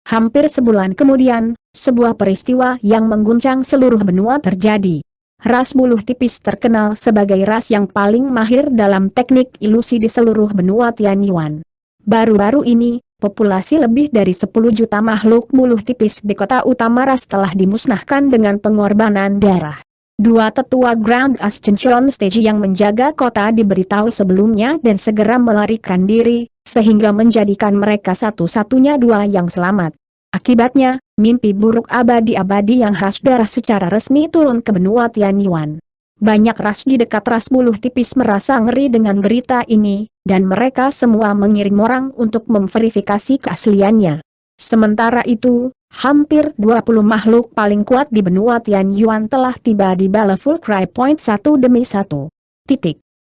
Hampir sebulan kemudian, sebuah peristiwa yang mengguncang seluruh benua terjadi. Ras buluh tipis terkenal sebagai ras yang paling mahir dalam teknik ilusi di seluruh benua Tianyuan. Baru-baru ini, populasi lebih dari 10 juta makhluk buluh tipis di kota utama ras telah dimusnahkan dengan pengorbanan darah. 2 tetua Grand Ascension Stage yang menjaga kota diberitahu sebelumnya dan segera melarikan diri, sehingga menjadikan mereka satu-satunya 2 yang selamat. Akibatnya, mimpi buruk abadi-abadi yang khas darah secara resmi turun ke benua Tianyuan. Banyak ras di dekat ras buluh tipis merasa ngeri dengan berita ini, dan mereka semua mengirim orang untuk memverifikasi keasliannya. Sementara itu, hampir 20 makhluk paling kuat di benua Tianyuan telah tiba di Bala Fulcry Point 1 demi 1.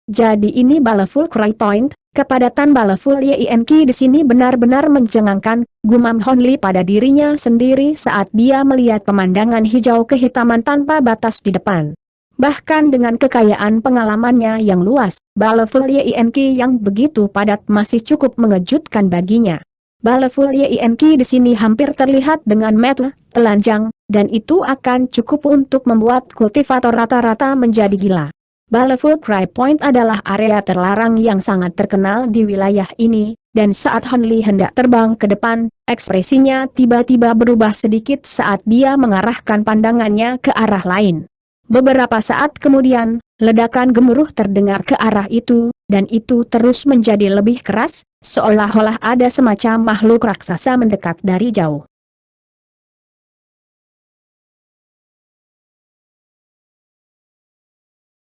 Jadi ini Bala Fulcry Point, kepadatan Bala Full Yinki di sini benar-benar mencengangkan, gumam Honli pada dirinya sendiri saat dia melihat pemandangan hijau kehitaman tanpa batas di depan. Bahkan dengan kekayaan pengalamannya yang luas, Bala Full Yinki yang begitu padat masih cukup mengejutkan baginya. Bala Full Yinki di sini hampir terlihat dengan mata telanjang, dan itu akan cukup untuk membuat kultivator rata-rata menjadi gila. Bala Fulcry Point adalah area terlarang yang sangat terkenal di wilayah ini, dan saat Honli hendak terbang ke depan, ekspresinya tiba-tiba berubah sedikit saat dia mengarahkan pandangannya ke arah lain. Beberapa saat kemudian, ledakan gemuruh terdengar ke arah itu, dan itu terus menjadi lebih keras, seolah-olah ada semacam makhluk raksasa mendekat dari jauh.